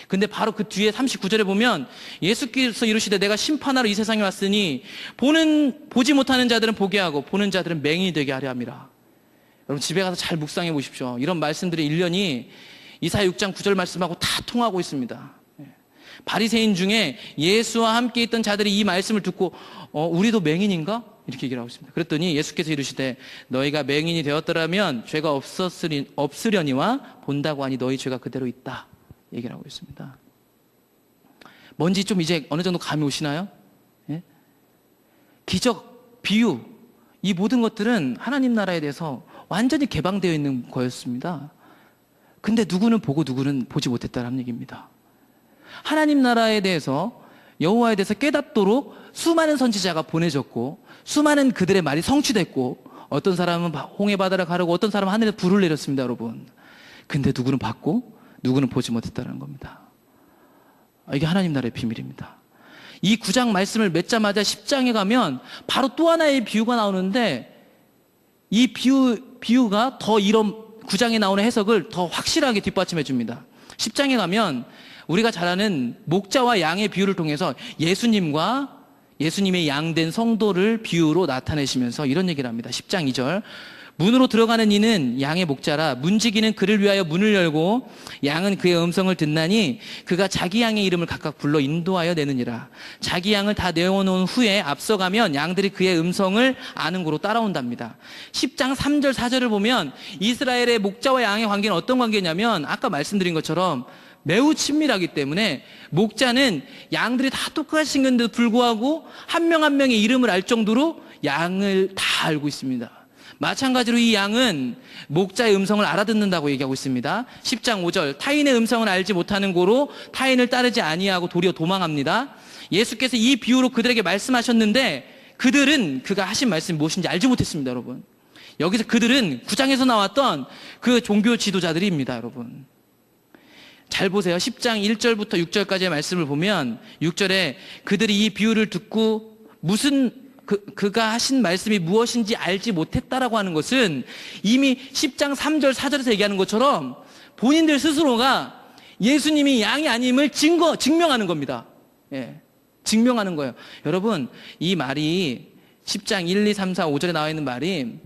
Speaker 1: 근데 바로 그 뒤에 39절에 보면 예수께서 이르시되 내가 심판하러 이 세상에 왔으니 보지 못하는 자들은 보게 하고 보는 자들은 맹인이 되게 하려 함이라. 여러분, 집에 가서 잘 묵상해 보십시오. 이런 말씀들의 일련이 이사야 6장 9절 말씀하고 다 통하고 있습니다. 바리새인 중에 예수와 함께 있던 자들이 이 말씀을 듣고 우리도 맹인인가? 이렇게 얘기를 하고 있습니다. 그랬더니 예수께서 이르시되 너희가 맹인이 되었더라면 죄가 없으려니와 본다고 하니 너희 죄가 그대로 있다. 얘기를 하고 있습니다. 뭔지 좀 이제 어느 정도 감이 오시나요? 기적, 비유, 이 모든 것들은 하나님 나라에 대해서 완전히 개방되어 있는 거였습니다. 근데 누구는 보고 누구는 보지 못했다는 얘기입니다. 하나님 나라에 대해서, 여호와에 대해서 깨닫도록 수많은 선지자가 보내졌고 수많은 그들의 말이 성취됐고 어떤 사람은 홍해 바다를 가르고 어떤 사람은 하늘에 불을 내렸습니다, 여러분. 근데 누구는 봤고 누구는 보지 못했다는 겁니다. 이게 하나님 나라의 비밀입니다. 이 9장 말씀을 맺자마자 10장에 가면 바로 또 하나의 비유가 나오는데 이 비유가 더 이런 9장에 나오는 해석을 더 확실하게 뒷받침해 줍니다. 10장에 가면 우리가 잘 아는 목자와 양의 비유를 통해서 예수님과 예수님의 양된 성도를 비유로 나타내시면서 이런 얘기를 합니다. 10장 2절. 문으로 들어가는 이는 양의 목자라 문지기는 그를 위하여 문을 열고 양은 그의 음성을 듣나니 그가 자기 양의 이름을 각각 불러 인도하여 내느니라. 자기 양을 다 내어놓은 후에 앞서가면 양들이 그의 음성을 아는 고로 따라온답니다. 10장 3절 4절을 보면 이스라엘의 목자와 양의 관계는 어떤 관계냐면 아까 말씀드린 것처럼 매우 친밀하기 때문에 목자는 양들이 다 똑같이 생겼는데도 불구하고 한 명 한 명의 이름을 알 정도로 양을 다 알고 있습니다. 마찬가지로 이 양은 목자의 음성을 알아듣는다고 얘기하고 있습니다. 10장 5절. 타인의 음성을 알지 못하는 고로 타인을 따르지 아니하고 도리어 도망합니다. 예수께서 이 비유로 그들에게 말씀하셨는데 그들은 그가 하신 말씀이 무엇인지 알지 못했습니다, 여러분. 여기서 그들은 9장에서 나왔던 그 종교 지도자들입니다, 여러분. 잘 보세요. 10장 1절부터 6절까지의 말씀을 보면 6절에 그들이 이 비유를 듣고 그가 하신 말씀이 무엇인지 알지 못했다라고 하는 것은 이미 10장 3절 4절에서 얘기하는 것처럼 본인들 스스로가 예수님이 양이 아님을 증명하는 겁니다. 증명하는 거예요. 여러분, 이 말이 10장 1, 2, 3, 4, 5절에 나와 있는 말이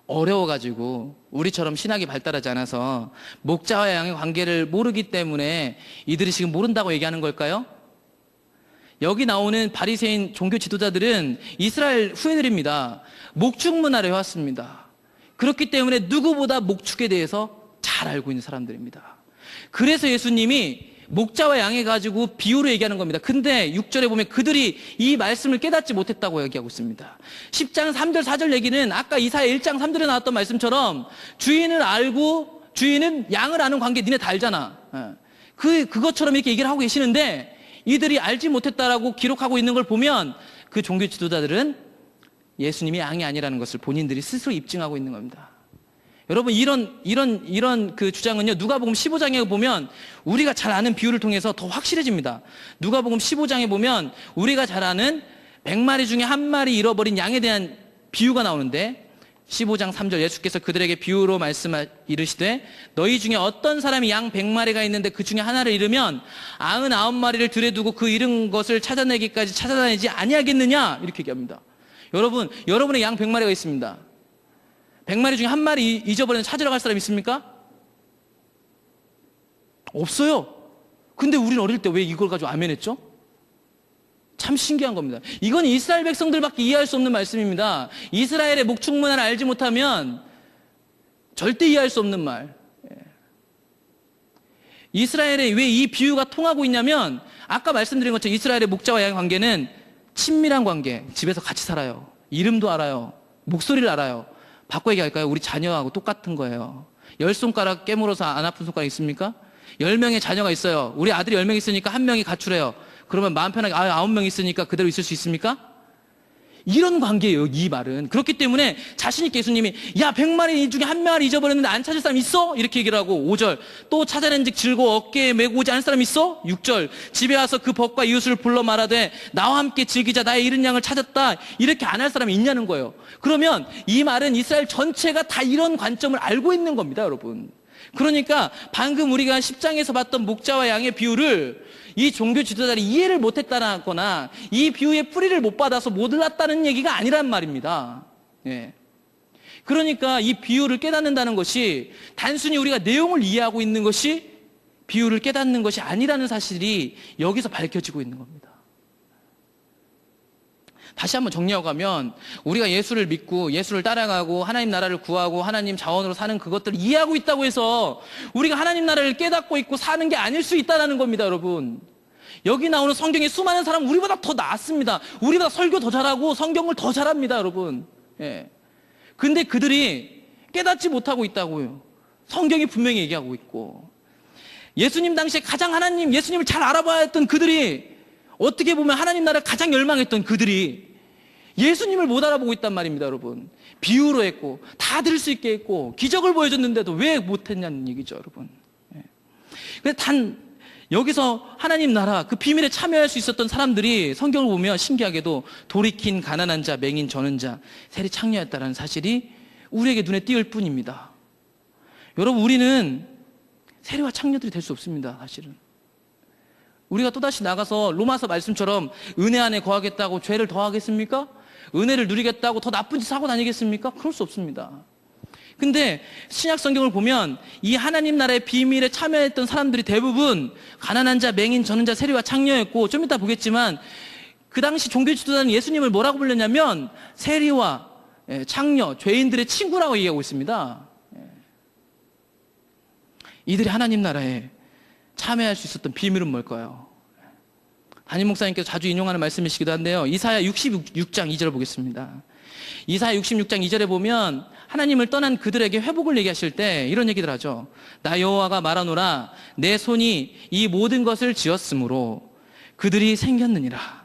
Speaker 1: 어려워가지고 우리처럼 신학이 발달하지 않아서 목자와 양의 관계를 모르기 때문에 이들이 지금 모른다고 얘기하는 걸까요? 여기 나오는 바리새인 종교 지도자들은 이스라엘 후예들입니다. 목축 문화를 해왔습니다. 그렇기 때문에 누구보다 목축에 대해서 잘 알고 있는 사람들입니다. 그래서 예수님이 목자와 양해 가지고 비유로 얘기하는 겁니다. 근데 6절에 보면 그들이 이 말씀을 깨닫지 못했다고 얘기하고 있습니다. 10장 3절 4절 얘기는 아까 이사야 1장 3절에 나왔던 말씀처럼 주인을 알고 주인은 양을 아는 관계 니네 다 알잖아. 그것처럼 이렇게 얘기를 하고 계시는데 이들이 알지 못했다라고 기록하고 있는 걸 보면 그 종교 지도자들은 예수님이 양이 아니라는 것을 본인들이 스스로 입증하고 있는 겁니다. 여러분 이런 그 주장은요 누가복음 15장에 보면 우리가 잘 아는 비유를 통해서 더 확실해집니다. 누가복음 15장에 보면 우리가 잘 아는 100마리 중에 한 마리 잃어버린 양에 대한 비유가 나오는데 15장 3절 예수께서 그들에게 비유로 이르시되 너희 중에 어떤 사람이 양 100마리가 있는데 그 중에 하나를 잃으면 99마리를 들에 두고 그 잃은 것을 찾아내기까지 찾아다니지 아니하겠느냐 이렇게 얘기합니다. 여러분의 양 100마리가 있습니다. 100마리 중에 한 마리 잊어버리는 찾으러 갈 사람 있습니까? 없어요. 근데 우리는 어릴 때 왜 이걸 가지고 아멘했죠? 참 신기한 겁니다. 이건 이스라엘 백성들밖에 이해할 수 없는 말씀입니다. 이스라엘의 목축 문화를 알지 못하면 절대 이해할 수 없는 말. 이스라엘에 왜 이 비유가 통하고 있냐면 아까 말씀드린 것처럼 이스라엘의 목자와 양의 관계는 친밀한 관계. 집에서 같이 살아요. 이름도 알아요. 목소리를 알아요. 바꿔 얘기할까요? 우리 자녀하고 똑같은 거예요. 10손가락 깨물어서 안 아픈 손가락 있습니까? 10명의 자녀가 있어요. 우리 아들이 10명 있으니까 한 명이 가출해요. 그러면 마음 편하게 9명 있으니까 그대로 있을 수 있습니까? 이런 관계예요, 이 말은. 그렇기 때문에 자신있게 예수님이 야 100마리 중에 한 마리 잊어버렸는데 안 찾을 사람 있어? 이렇게 얘기를 하고 5절 또 찾아낸즉 즐거워 어깨에 메고 오지 않을 사람 있어? 6절 집에 와서 그 벗과 이웃을 불러 말하되 나와 함께 즐기자 나의 잃은 양을 찾았다 이렇게 안 할 사람이 있냐는 거예요. 그러면 이 말은 이스라엘 전체가 다 이런 관점을 알고 있는 겁니다, 여러분. 그러니까 방금 우리가 10장에서 봤던 목자와 양의 비유를 이 종교 지도자들이 이해를 못했다거나 이 비유의 뿌리를 못 받아서 못 몰랐다는 얘기가 아니란 말입니다. 예. 그러니까 이 비유를 깨닫는다는 것이 단순히 우리가 내용을 이해하고 있는 것이 비유를 깨닫는 것이 아니라는 사실이 여기서 밝혀지고 있는 겁니다. 다시 한번 정리하고 가면 우리가 예수를 믿고 예수를 따라가고 하나님 나라를 구하고 하나님 자원으로 사는 그것들을 이해하고 있다고 해서 우리가 하나님 나라를 깨닫고 있고 사는 게 아닐 수 있다는 겁니다, 여러분. 여기 나오는 성경의 수많은 사람은 우리보다 더 낫습니다. 우리보다 설교 더 잘하고 성경을 더 잘합니다, 여러분. 예. 근데 그들이 깨닫지 못하고 있다고요. 성경이 분명히 얘기하고 있고. 예수님 당시에 가장 예수님을 잘 알아봐야 했던 그들이 어떻게 보면 하나님 나라를 가장 열망했던 그들이 예수님을 못 알아보고 있단 말입니다, 여러분. 비유로 했고 다 들을 수 있게 했고 기적을 보여줬는데도 왜 못했냐는 얘기죠, 여러분. 근데 단 여기서 하나님 나라 그 비밀에 참여할 수 있었던 사람들이 성경을 보면 신기하게도 돌이킨 가난한 자, 맹인 저는 자, 세리 창녀였다라는 사실이 우리에게 눈에 띄을 뿐입니다. 여러분, 우리는 세리와 창녀들이 될 수 없습니다, 사실은. 우리가 또다시 나가서 로마서 말씀처럼 은혜 안에 거하겠다고 죄를 더하겠습니까? 은혜를 누리겠다고 더 나쁜 짓 하고 다니겠습니까? 그럴 수 없습니다. 근데 신약 성경을 보면 이 하나님 나라의 비밀에 참여했던 사람들이 대부분 가난한 자, 맹인, 저는 자, 세리와 창녀였고 좀 이따 보겠지만 그 당시 종교 지도자는 예수님을 뭐라고 불렀냐면 세리와 창녀, 죄인들의 친구라고 얘기하고 있습니다. 이들이 하나님 나라에 참여할 수 있었던 비밀은 뭘까요? 담임 목사님께서 자주 인용하는 말씀이시기도 한데요. 이사야 66장 2절을 보겠습니다. 이사야 66장 2절에 보면 하나님을 떠난 그들에게 회복을 얘기하실 때 이런 얘기들 하죠. 나 여호와가 말하노라 내 손이 이 모든 것을 지었으므로 그들이 생겼느니라.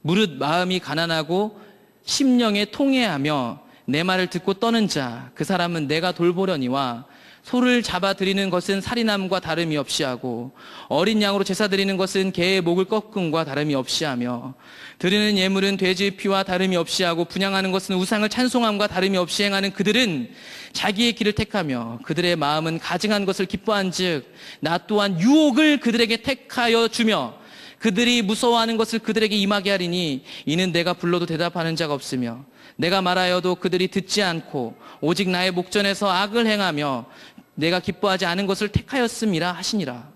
Speaker 1: 무릇 마음이 가난하고 심령에 통회하며 내 말을 듣고 떠는 자 그 사람은 내가 돌보려니와 소를 잡아 드리는 것은 살인함과 다름이 없이 하고 어린 양으로 제사 드리는 것은 개의 목을 꺾음과 다름이 없이 하며 드리는 예물은 돼지의 피와 다름이 없이 하고 분향하는 것은 우상을 찬송함과 다름이 없이 행하는 그들은 자기의 길을 택하며 그들의 마음은 가증한 것을 기뻐한즉 나 또한 유혹을 그들에게 택하여 주며 그들이 무서워하는 것을 그들에게 임하게 하리니 이는 내가 불러도 대답하는 자가 없으며 내가 말하여도 그들이 듣지 않고 오직 나의 목전에서 악을 행하며 내가 기뻐하지 않은 것을 택하였음이라 하시니라.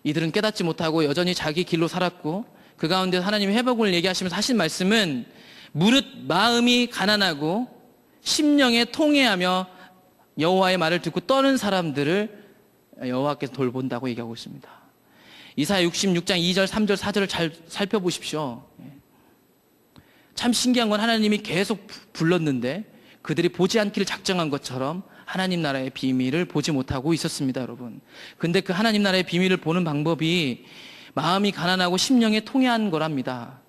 Speaker 1: 이들은 깨닫지 못하고 여전히 자기 길로 살았고, 그 가운데 하나님이 회복을 얘기하시면서 하신 말씀은 무릇 마음이 가난하고 심령에 통회하며 여호와의 말을 듣고 떠는 사람들을 여호와께서 돌본다고 얘기하고 있습니다. 이사야 66장 2절, 3절, 4절을 잘 살펴보십시오. 참 신기한 건 하나님이 계속 불렀는데 그들이 보지 않기를 작정한 것처럼 하나님 나라의 비밀을 보지 못하고 있었습니다, 여러분. 근데 그 하나님 나라의 비밀을 보는 방법이 마음이 가난하고 심령에 통회한 거랍니다.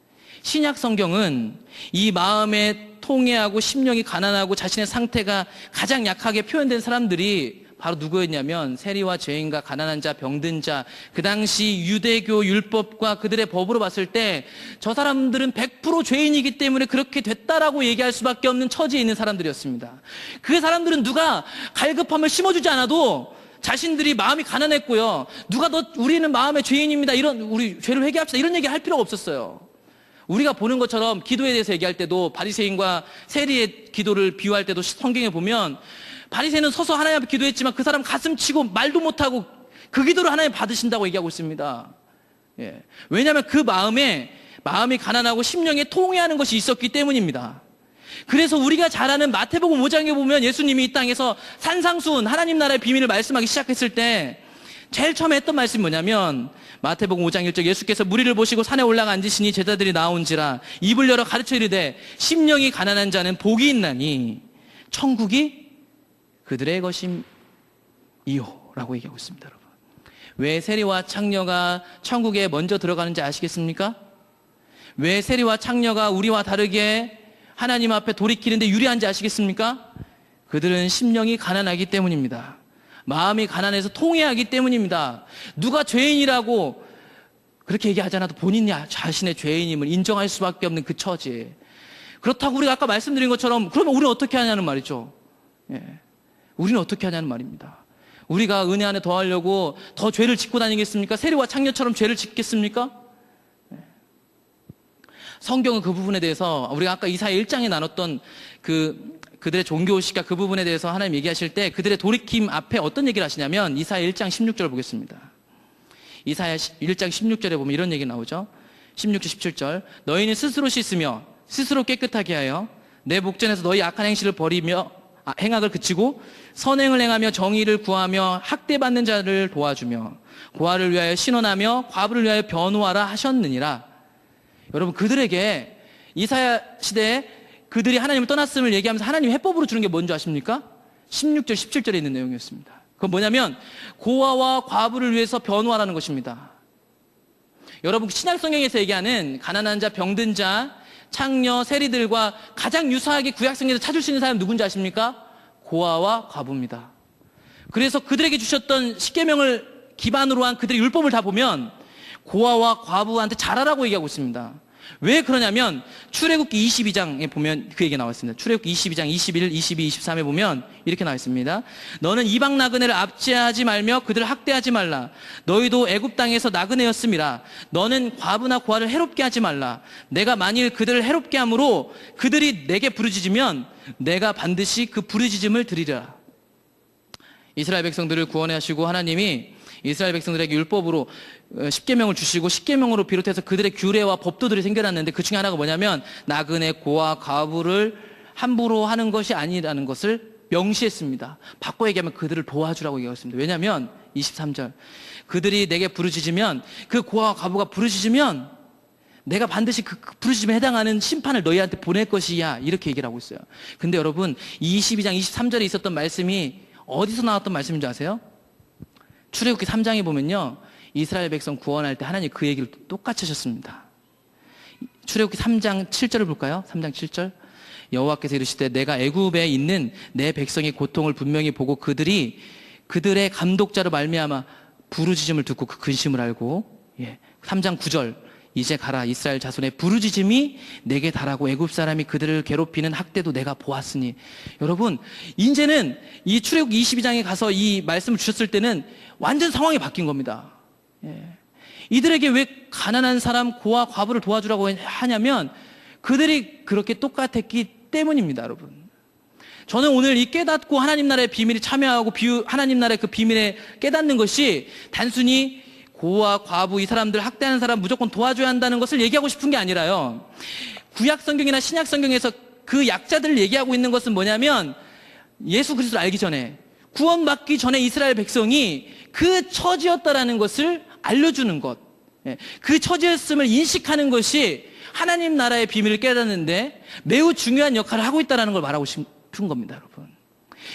Speaker 1: 신약 성경은 이 마음에 통회하고 심령이 가난하고 자신의 상태가 가장 약하게 표현된 사람들이 바로 누구였냐면 세리와 죄인과 가난한 자, 병든 자, 그 당시 유대교 율법과 그들의 법으로 봤을 때 저 사람들은 100% 죄인이기 때문에 그렇게 됐다라고 얘기할 수밖에 없는 처지에 있는 사람들이었습니다. 그 사람들은 누가 갈급함을 심어주지 않아도 자신들이 마음이 가난했고요. 누가 우리는 마음의 죄인입니다. 우리 죄를 회개합시다. 이런 얘기 할 필요가 없었어요. 우리가 보는 것처럼 기도에 대해서 얘기할 때도 바리새인과 세리의 기도를 비유할 때도 성경에 보면 바리새인은 서서 하나님 앞에 기도했지만 그 사람 가슴 치고 말도 못하고 그 기도를 하나님 받으신다고 얘기하고 있습니다. 예. 왜냐하면 그 마음이 가난하고 심령에 통회하는 것이 있었기 때문입니다. 그래서 우리가 잘 아는 마태복음 5장에 보면 예수님이 이 땅에서 산상수훈 하나님 나라의 비밀을 말씀하기 시작했을 때 제일 처음에 했던 말씀이 뭐냐면 마태복음 5장 1절 예수께서 무리를 보시고 산에 올라가 앉으시니 제자들이 나온지라 입을 열어 가르쳐 이르되 심령이 가난한 자는 복이 있나니 천국이 그들의 것임이요 라고 얘기하고 있습니다. 여러분, 왜 세리와 창녀가 천국에 먼저 들어가는지 아시겠습니까? 왜 세리와 창녀가 우리와 다르게 하나님 앞에 돌이키는데 유리한지 아시겠습니까? 그들은 심령이 가난하기 때문입니다. 마음이 가난해서 통회하기 때문입니다. 누가 죄인이라고 그렇게 얘기하지 않아도 본인이 자신의 죄인임을 인정할 수밖에 없는 그 처지. 그렇다고 우리가 아까 말씀드린 것처럼 그러면 우리는 어떻게 하냐는 말이죠. 예. 우리는 어떻게 하냐는 말입니다. 우리가 은혜 안에 더하려고 더 죄를 짓고 다니겠습니까? 세리와 창녀처럼 죄를 짓겠습니까? 예. 성경은 그 부분에 대해서 우리가 아까 이사야 1장에 나눴던 그들의 종교의식과 그 부분에 대해서 하나님 얘기하실 때 그들의 돌이킴 앞에 어떤 얘기를 하시냐면 이사야 1장 16절 보겠습니다. 이사야 1장 16절에 보면 이런 얘기 나오죠. 16절 17절 너희는 스스로 씻으며 스스로 깨끗하게 하여 내 목전에서 너희 악한 행실을 버리며 행악을 그치고 선행을 행하며 정의를 구하며 학대받는 자를 도와주며 고아를 위하여 신원하며 과부를 위하여 변호하라 하셨느니라. 여러분, 그들에게 이사야 시대에 그들이 하나님을 떠났음을 얘기하면서 하나님이 해법으로 주는 게 뭔지 아십니까? 16절 17절에 있는 내용이었습니다. 그건 뭐냐면 고아와 과부를 위해서 변호하라는 것입니다. 여러분, 신약 성경에서 얘기하는 가난한 자, 병든 자, 창녀, 세리들과 가장 유사하게 구약 성경에서 찾을 수 있는 사람이 누군지 아십니까? 고아와 과부입니다. 그래서 그들에게 주셨던 십계명을 기반으로 한 그들의 율법을 다 보면 고아와 과부한테 잘하라고 얘기하고 있습니다. 왜 그러냐면 출애굽기 22장에 보면 그 얘기 나와 있습니다. 출애굽기 22장 21, 22, 23에 보면 이렇게 나와 있습니다. 너는 이방 나그네를 압제하지 말며 그들을 학대하지 말라. 너희도 애굽 땅에서 나그네였음이라. 너는 과부나 고아를 해롭게 하지 말라. 내가 만일 그들을 해롭게 함으로 그들이 내게 부르짖으면 내가 반드시 그 부르짖음을 들으리라. 이스라엘 백성들을 구원해 하시고 하나님이 이스라엘 백성들에게 율법으로 십계명을 주시고 십계명으로 비롯해서 그들의 규례와 법도들이 생겨났는데 그 중에 하나가 뭐냐면 나그네, 고아, 과부를 함부로 하는 것이 아니라는 것을 명시했습니다. 바꿔 얘기하면 그들을 도와주라고 얘기했습니다. 왜냐하면 23절 그들이 내게 부르짖으면 그 고아와 과부가 부르짖으면 내가 반드시 그 부르짖음에 해당하는 심판을 너희한테 보낼 것이야, 이렇게 얘기를 하고 있어요. 근데 여러분, 22장 23절에 있었던 말씀이 어디서 나왔던 말씀인지 아세요? 출애굽기 3장에 보면요, 이스라엘 백성 구원할 때 하나님 그 얘기를 똑같이 하셨습니다. 출애굽기 3장 7절을 볼까요? 3장 7절 여호와께서 이르시되 내가 애굽에 있는 내 백성의 고통을 분명히 보고 그들의 감독자로 말미암아 부르짖음을 듣고 그 근심을 알고 3장 9절 이제 가라 이스라엘 자손의 부르짖음이 내게 달하고 애굽 사람이 그들을 괴롭히는 학대도 내가 보았으니. 여러분, 이제는 이 출애굽기 22장에 가서 이 말씀을 주셨을 때는 완전 상황이 바뀐 겁니다. 이들에게 왜 가난한 사람, 고아, 과부를 도와주라고 하냐면 그들이 그렇게 똑같았기 때문입니다. 여러분, 저는 오늘 이 깨닫고 하나님 나라의 비밀에 참여하고 하나님 나라의 그 비밀에 깨닫는 것이 단순히 고아, 과부 이 사람들 학대하는 사람 무조건 도와줘야 한다는 것을 얘기하고 싶은 게 아니라요. 구약 성경이나 신약 성경에서 그 약자들을 얘기하고 있는 것은 뭐냐면 예수 그리스도를 알기 전에, 구원받기 전에 이스라엘 백성이 그 처지였다라는 것을 알려주는 것, 그 처지였음을 인식하는 것이 하나님 나라의 비밀을 깨닫는데 매우 중요한 역할을 하고 있다는 걸 말하고 싶은 겁니다, 여러분.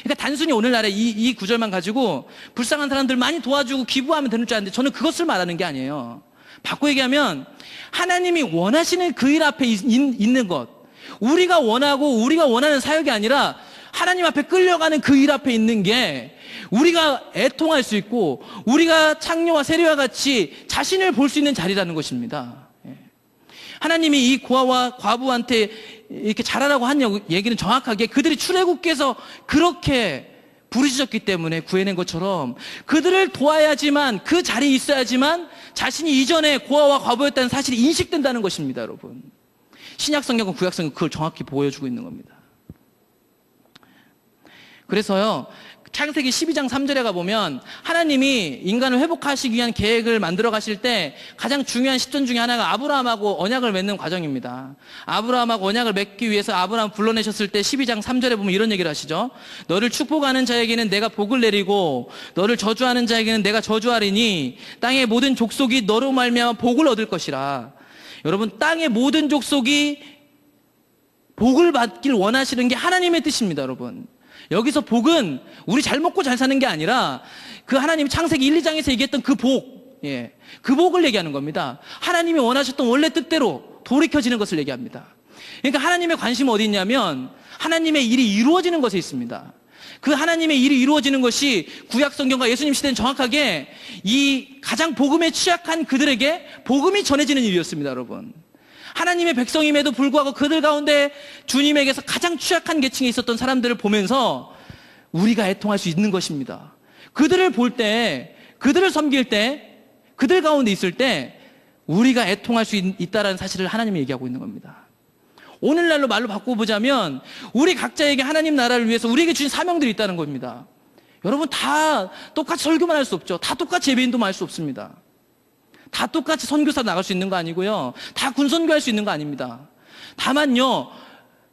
Speaker 1: 그러니까 단순히 오늘날에 이 구절만 가지고 불쌍한 사람들 많이 도와주고 기부하면 되는 줄 아는데 저는 그것을 말하는 게 아니에요. 바꿔 얘기하면 하나님이 원하시는 그 일 앞에 있는 것, 우리가 원하고 우리가 원하는 사역이 아니라 하나님 앞에 끌려가는 그 일 앞에 있는 게 우리가 애통할 수 있고 우리가 창녀와 세리와 같이 자신을 볼 수 있는 자리라는 것입니다. 하나님이 이 고아와 과부한테 이렇게 잘하라고 한 얘기는 정확하게 그들이 출애굽께서 그렇게 부르짖었기 때문에 구해낸 것처럼 그들을 도와야지만, 그 자리에 있어야지만 자신이 이전에 고아와 과부였다는 사실이 인식된다는 것입니다, 여러분. 신약 성경과 구약 성경 그걸 정확히 보여주고 있는 겁니다. 그래서요, 창세기 12장 3절에 가보면 하나님이 인간을 회복하시기 위한 계획을 만들어 가실 때 가장 중요한 시점 중에 하나가 아브라함하고 언약을 맺는 과정입니다. 아브라함하고 언약을 맺기 위해서 아브라함 불러내셨을 때 12장 3절에 보면 이런 얘기를 하시죠. 너를 축복하는 자에게는 내가 복을 내리고 너를 저주하는 자에게는 내가 저주하리니 땅의 모든 족속이 너로 말미암아 복을 얻을 것이라. 여러분, 땅의 모든 족속이 복을 받길 원하시는 게 하나님의 뜻입니다, 여러분. 여기서 복은 우리 잘 먹고 잘 사는 게 아니라 그 하나님이 창세기 1, 2장에서 얘기했던 그 복, 그 복을 얘기하는 겁니다. 하나님이 원하셨던 원래 뜻대로 돌이켜지는 것을 얘기합니다. 그러니까 하나님의 관심은 어디 있냐면 하나님의 일이 이루어지는 것에 있습니다. 그 하나님의 일이 이루어지는 것이 구약 성경과 예수님 시대는 정확하게 이 가장 복음에 취약한 그들에게 복음이 전해지는 일이었습니다, 여러분. 하나님의 백성임에도 불구하고 그들 가운데 주님에게서 가장 취약한 계층에 있었던 사람들을 보면서 우리가 애통할 수 있는 것입니다. 그들을 볼 때, 그들을 섬길 때, 그들 가운데 있을 때 우리가 애통할 수 있다는 사실을 하나님이 얘기하고 있는 겁니다. 오늘날로 말로 바꿔보자면 우리 각자에게 하나님 나라를 위해서 우리에게 주신 사명들이 있다는 겁니다. 여러분, 다 똑같이 설교만 할 수 없죠. 다 똑같이 예배인도만 할 수 없습니다. 다 똑같이 선교사 나갈 수 있는 거 아니고요. 다 군선교할 수 있는 거 아닙니다. 다만요,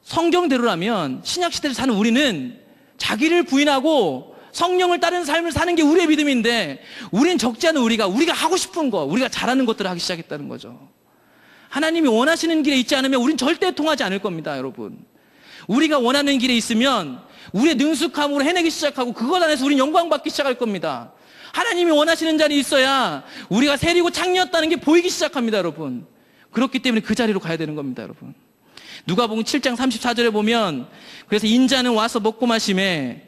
Speaker 1: 성경대로라면 신약시대를 사는 우리는 자기를 부인하고 성령을 따르는 삶을 사는 게 우리의 믿음인데 우린 적지 않은 우리가 하고 싶은 거, 우리가 잘하는 것들을 하기 시작했다는 거죠. 하나님이 원하시는 길에 있지 않으면 우린 절대 통하지 않을 겁니다, 여러분. 우리가 원하는 길에 있으면 우리의 능숙함으로 해내기 시작하고 그것 안에서 우린 영광받기 시작할 겁니다. 하나님이 원하시는 자리에 있어야 우리가 세리고 창녀였다는 게 보이기 시작합니다, 여러분. 그렇기 때문에 그 자리로 가야 되는 겁니다, 여러분. 누가복음 7장 34절에 보면 그래서 인자는 와서 먹고 마심에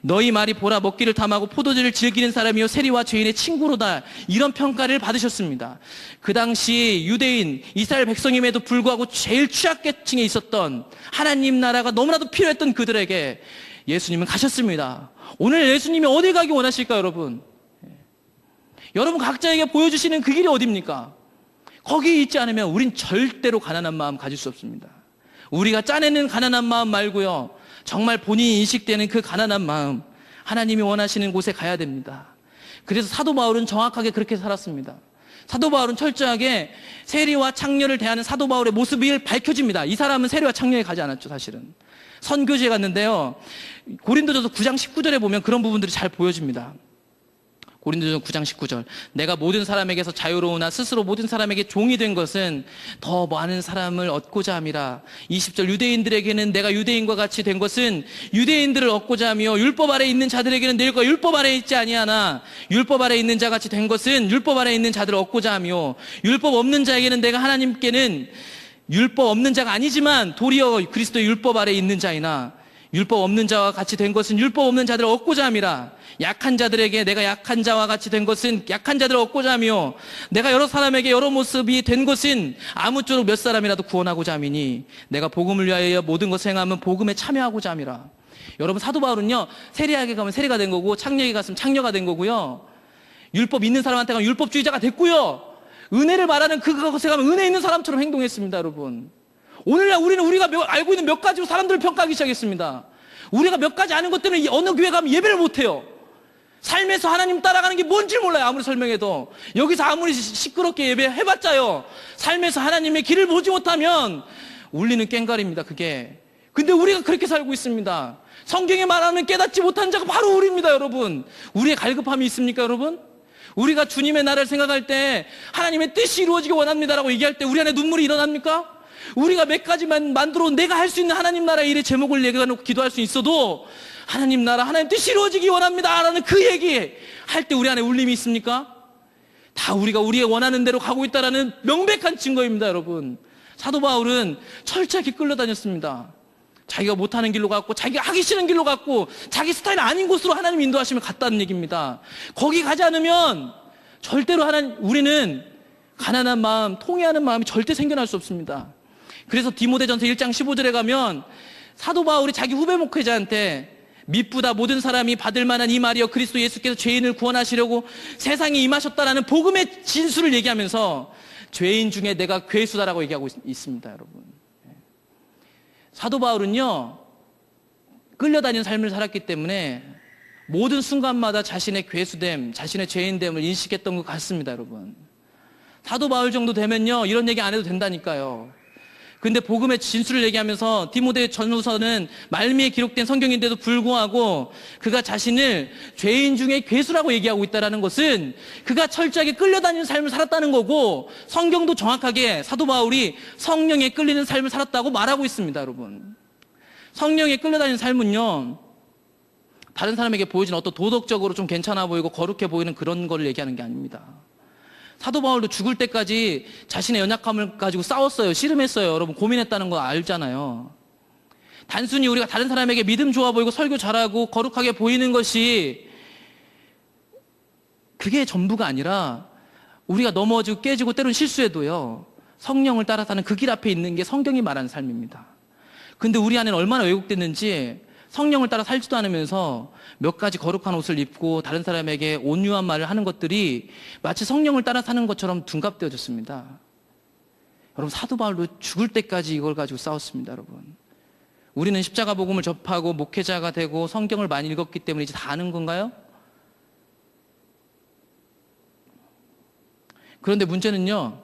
Speaker 1: 너희 말이 보라 먹기를 탐하고 포도주를 즐기는 사람이요 세리와 죄인의 친구로다, 이런 평가를 받으셨습니다. 그 당시 유대인 이스라엘 백성임에도 불구하고 제일 취약계층에 있었던 하나님 나라가 너무나도 필요했던 그들에게 예수님은 가셨습니다. 오늘 예수님이 어디 가기 원하실까요, 여러분? 여러분 각자에게 보여주시는 그 길이 어디입니까? 거기 있지 않으면 우린 절대로 가난한 마음 가질 수 없습니다. 우리가 짜내는 가난한 마음 말고요, 정말 본인이 인식되는 그 가난한 마음, 하나님이 원하시는 곳에 가야 됩니다. 그래서 사도 바울은 정확하게 그렇게 살았습니다. 사도 바울은 철저하게 세리와 창녀를 대하는 사도 바울의 모습이 밝혀집니다. 이 사람은 세리와 창녀에 가지 않았죠, 사실은. 선교지에 갔는데요, 고린도전서 9장 19절에 보면 그런 부분들이 잘 보여집니다. 고린도전서 9장 19절. 내가 모든 사람에게서 자유로우나 스스로 모든 사람에게 종이 된 것은 더 많은 사람을 얻고자 함이라. 20절. 유대인들에게는 내가 유대인과 같이 된 것은 유대인들을 얻고자 하며 율법 아래 있는 자들에게는 내가 율법 아래 있지 아니하나 율법 아래 있는 자 같이 된 것은 율법 아래 있는 자들을 얻고자 하며 율법 없는 자에게는 내가 하나님께는 율법 없는 자가 아니지만 도리어 그리스도의 율법 아래 있는 자이나 율법 없는 자와 같이 된 것은 율법 없는 자들을 얻고자 함이라. 약한 자들에게 내가 약한 자와 같이 된 것은 약한 자들을 얻고자 하며 내가 여러 사람에게 여러 모습이 된 것은 아무쪼록 몇 사람이라도 구원하고자 함이니 내가 복음을 위하여 모든 것을 행하면 복음에 참여하고자 함이라. 여러분, 사도 바울은요, 세리에게 가면 세리가 된 거고 창녀에게 갔으면 창녀가 된 거고요, 율법 있는 사람한테 가면 율법주의자가 됐고요, 은혜를 말하는 그것에 가면 은혜 있는 사람처럼 행동했습니다, 여러분. 오늘날 우리가 알고 있는 몇 가지로 사람들을 평가하기 시작했습니다. 우리가 몇 가지 아는 것 때문에 어느 교회 가면 예배를 못해요. 삶에서 하나님 따라가는 게 뭔지 몰라요. 아무리 설명해도. 여기서 아무리 시끄럽게 예배해봤자요, 삶에서 하나님의 길을 보지 못하면 울리는 꽹과리입니다, 그게. 근데 우리가 그렇게 살고 있습니다. 성경에 말하는 깨닫지 못한 자가 바로 우리입니다, 여러분. 우리의 갈급함이 있습니까, 여러분? 우리가 주님의 나라를 생각할 때 하나님의 뜻이 이루어지기 원합니다라고 얘기할 때 우리 안에 눈물이 일어납니까? 우리가 몇 가지만 만들어 내가 할 수 있는 하나님 나라의 일의 제목을 얘기해놓고 기도할 수 있어도 하나님 나라, 하나님 뜻이 이루어지기 원합니다 라는 그 얘기 할 때 우리 안에 울림이 있습니까? 다 우리가 우리의 원하는 대로 가고 있다는 명백한 증거입니다, 여러분. 사도 바울은 철저하게 끌려다녔습니다. 자기가 못하는 길로 갔고, 자기가 하기 싫은 길로 갔고, 자기 스타일 아닌 곳으로 하나님 인도하시면 갔다는 얘기입니다. 거기 가지 않으면 절대로 우리는 가난한 마음, 통회하는 마음이 절대 생겨날 수 없습니다. 그래서 디모데전서 1장 15절에 가면 사도 바울이 자기 후배 목회자한테 미쁘다 모든 사람이 받을 만한 이 말이여 그리스도 예수께서 죄인을 구원하시려고 세상에 임하셨다라는 복음의 진수를 얘기하면서 죄인 중에 내가 괴수다라고 얘기하고 있습니다, 여러분. 사도 바울은요, 끌려다니는 삶을 살았기 때문에 모든 순간마다 자신의 괴수됨, 자신의 죄인됨을 인식했던 것 같습니다, 여러분. 사도 바울 정도 되면요, 이런 얘기 안 해도 된다니까요. 근데 복음의 진수를 얘기하면서 디모데 전후서는 말미에 기록된 성경인데도 불구하고 그가 자신을 죄인 중에 괴수라고 얘기하고 있다는 것은 그가 철저하게 끌려다니는 삶을 살았다는 거고, 성경도 정확하게 사도 바울이 성령에 끌리는 삶을 살았다고 말하고 있습니다, 여러분. 성령에 끌려다니는 삶은요, 다른 사람에게 보여지는 어떤 도덕적으로 좀 괜찮아 보이고 거룩해 보이는 그런 걸 얘기하는 게 아닙니다. 사도 바울도 죽을 때까지 자신의 연약함을 가지고 싸웠어요. 씨름했어요. 여러분, 고민했다는 거 알잖아요. 단순히 우리가 다른 사람에게 믿음 좋아 보이고 설교 잘하고 거룩하게 보이는 것이 그게 전부가 아니라 우리가 넘어지고 깨지고 때로는 실수해도요, 성령을 따라 사는 그 길 앞에 있는 게 성경이 말하는 삶입니다. 근데 우리 안에는 얼마나 왜곡됐는지 성령을 따라 살지도 않으면서 몇 가지 거룩한 옷을 입고 다른 사람에게 온유한 말을 하는 것들이 마치 성령을 따라 사는 것처럼 둔갑되어졌습니다. 여러분, 사도 바울도 죽을 때까지 이걸 가지고 싸웠습니다, 여러분. 우리는 십자가 복음을 접하고 목회자가 되고 성경을 많이 읽었기 때문에 이제 다 아는 건가요? 그런데 문제는요,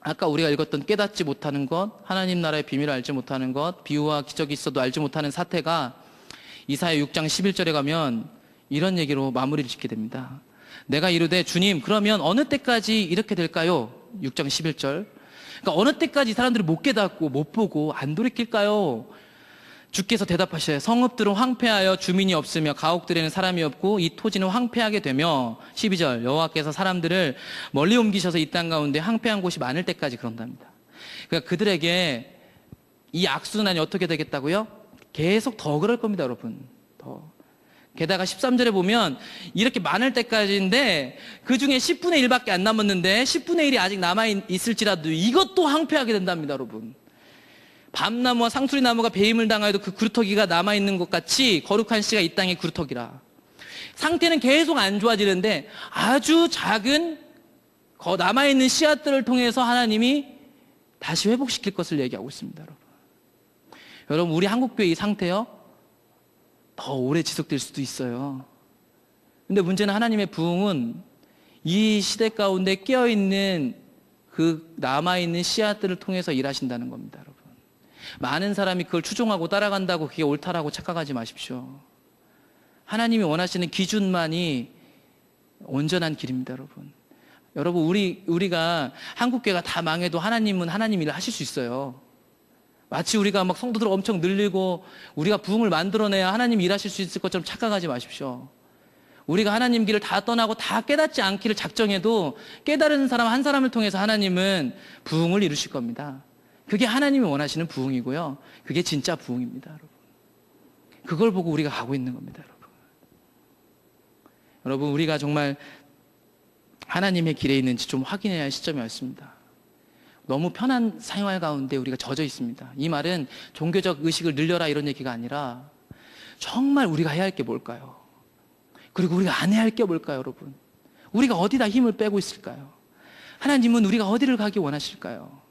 Speaker 1: 아까 우리가 읽었던 깨닫지 못하는 것, 하나님 나라의 비밀을 알지 못하는 것, 비유와 기적이 있어도 알지 못하는 사태가 이사야 6장 11절에 가면 이런 얘기로 마무리를 짓게 됩니다. 내가 이르되 주님, 그러면 어느 때까지 이렇게 될까요? 6장 11절. 그러니까 어느 때까지 이 사람들이 못 깨닫고 못 보고 안 돌이킬까요? 주께서 대답하시되 성읍들은 황폐하여 주민이 없으며 가옥들에는 사람이 없고 이 토지는 황폐하게 되며, 12절, 여호와께서 사람들을 멀리 옮기셔서 이 땅 가운데 황폐한 곳이 많을 때까지 그런답니다. 그러니까 그들에게 이 악순환이 어떻게 되겠다고요? 계속 더 그럴 겁니다, 여러분. 더. 게다가 13절에 보면 이렇게 많을 때까지인데 그 중에 10분의 1밖에 안 남았는데 10분의 1이 아직 남아있을지라도 이것도 황폐하게 된답니다, 여러분. 밤나무와 상수리나무가 배임을 당하여도 그 구루터기가 남아있는 것 같이 거룩한 씨가 이 땅의 구루터기라. 상태는 계속 안 좋아지는데 아주 작은 남아있는 씨앗들을 통해서 하나님이 다시 회복시킬 것을 얘기하고 있습니다, 여러분. 여러분, 우리 한국교회 이 상태요, 더 오래 지속될 수도 있어요. 근데 문제는 하나님의 부흥은 이 시대 가운데 깨어있는 그 남아있는 씨앗들을 통해서 일하신다는 겁니다, 여러분. 많은 사람이 그걸 추종하고 따라간다고 그게 옳다라고 착각하지 마십시오. 하나님이 원하시는 기준만이 온전한 길입니다, 여러분. 여러분, 우리가 한국교회가 다 망해도 하나님은 하나님 일을 하실 수 있어요. 마치 우리가 막 성도들 엄청 늘리고 우리가 부흥을 만들어내야 하나님 일하실 수 있을 것처럼 착각하지 마십시오. 우리가 하나님 길을 다 떠나고 다 깨닫지 않기를 작정해도 깨달은 사람 한 사람을 통해서 하나님은 부흥을 이루실 겁니다. 그게 하나님이 원하시는 부흥이고요, 그게 진짜 부흥입니다, 여러분. 그걸 보고 우리가 가고 있는 겁니다, 여러분. 여러분, 우리가 정말 하나님의 길에 있는지 좀 확인해야 할 시점이 왔습니다. 너무 편한 생활 가운데 우리가 젖어 있습니다. 이 말은 종교적 의식을 늘려라 이런 얘기가 아니라 정말 우리가 해야 할 게 뭘까요? 그리고 우리가 안 해야 할 게 뭘까요, 여러분? 우리가 어디다 힘을 빼고 있을까요? 하나님은 우리가 어디를 가기 원하실까요?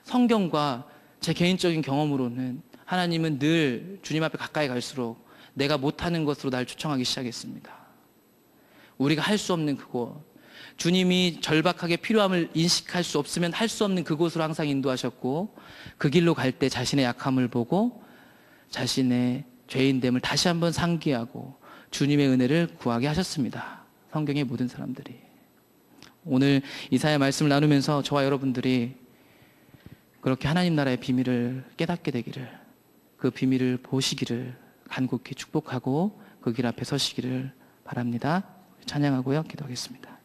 Speaker 1: 성경과 제 개인적인 경험으로는 하나님은 늘 주님 앞에 가까이 갈수록 내가 못하는 것으로 날 초청하기 시작했습니다. 우리가 할 수 없는 그곳, 주님이 절박하게 필요함을 인식할 수 없으면 할 수 없는 그곳으로 항상 인도하셨고, 그 길로 갈 때 자신의 약함을 보고 자신의 죄인됨을 다시 한번 상기하고 주님의 은혜를 구하게 하셨습니다. 성경의 모든 사람들이. 오늘 이사야 말씀을 나누면서 저와 여러분들이 그렇게 하나님 나라의 비밀을 깨닫게 되기를, 그 비밀을 보시기를 간곡히 축복하고 그 길 앞에 서시기를 바랍니다. 찬양하고요, 기도하겠습니다.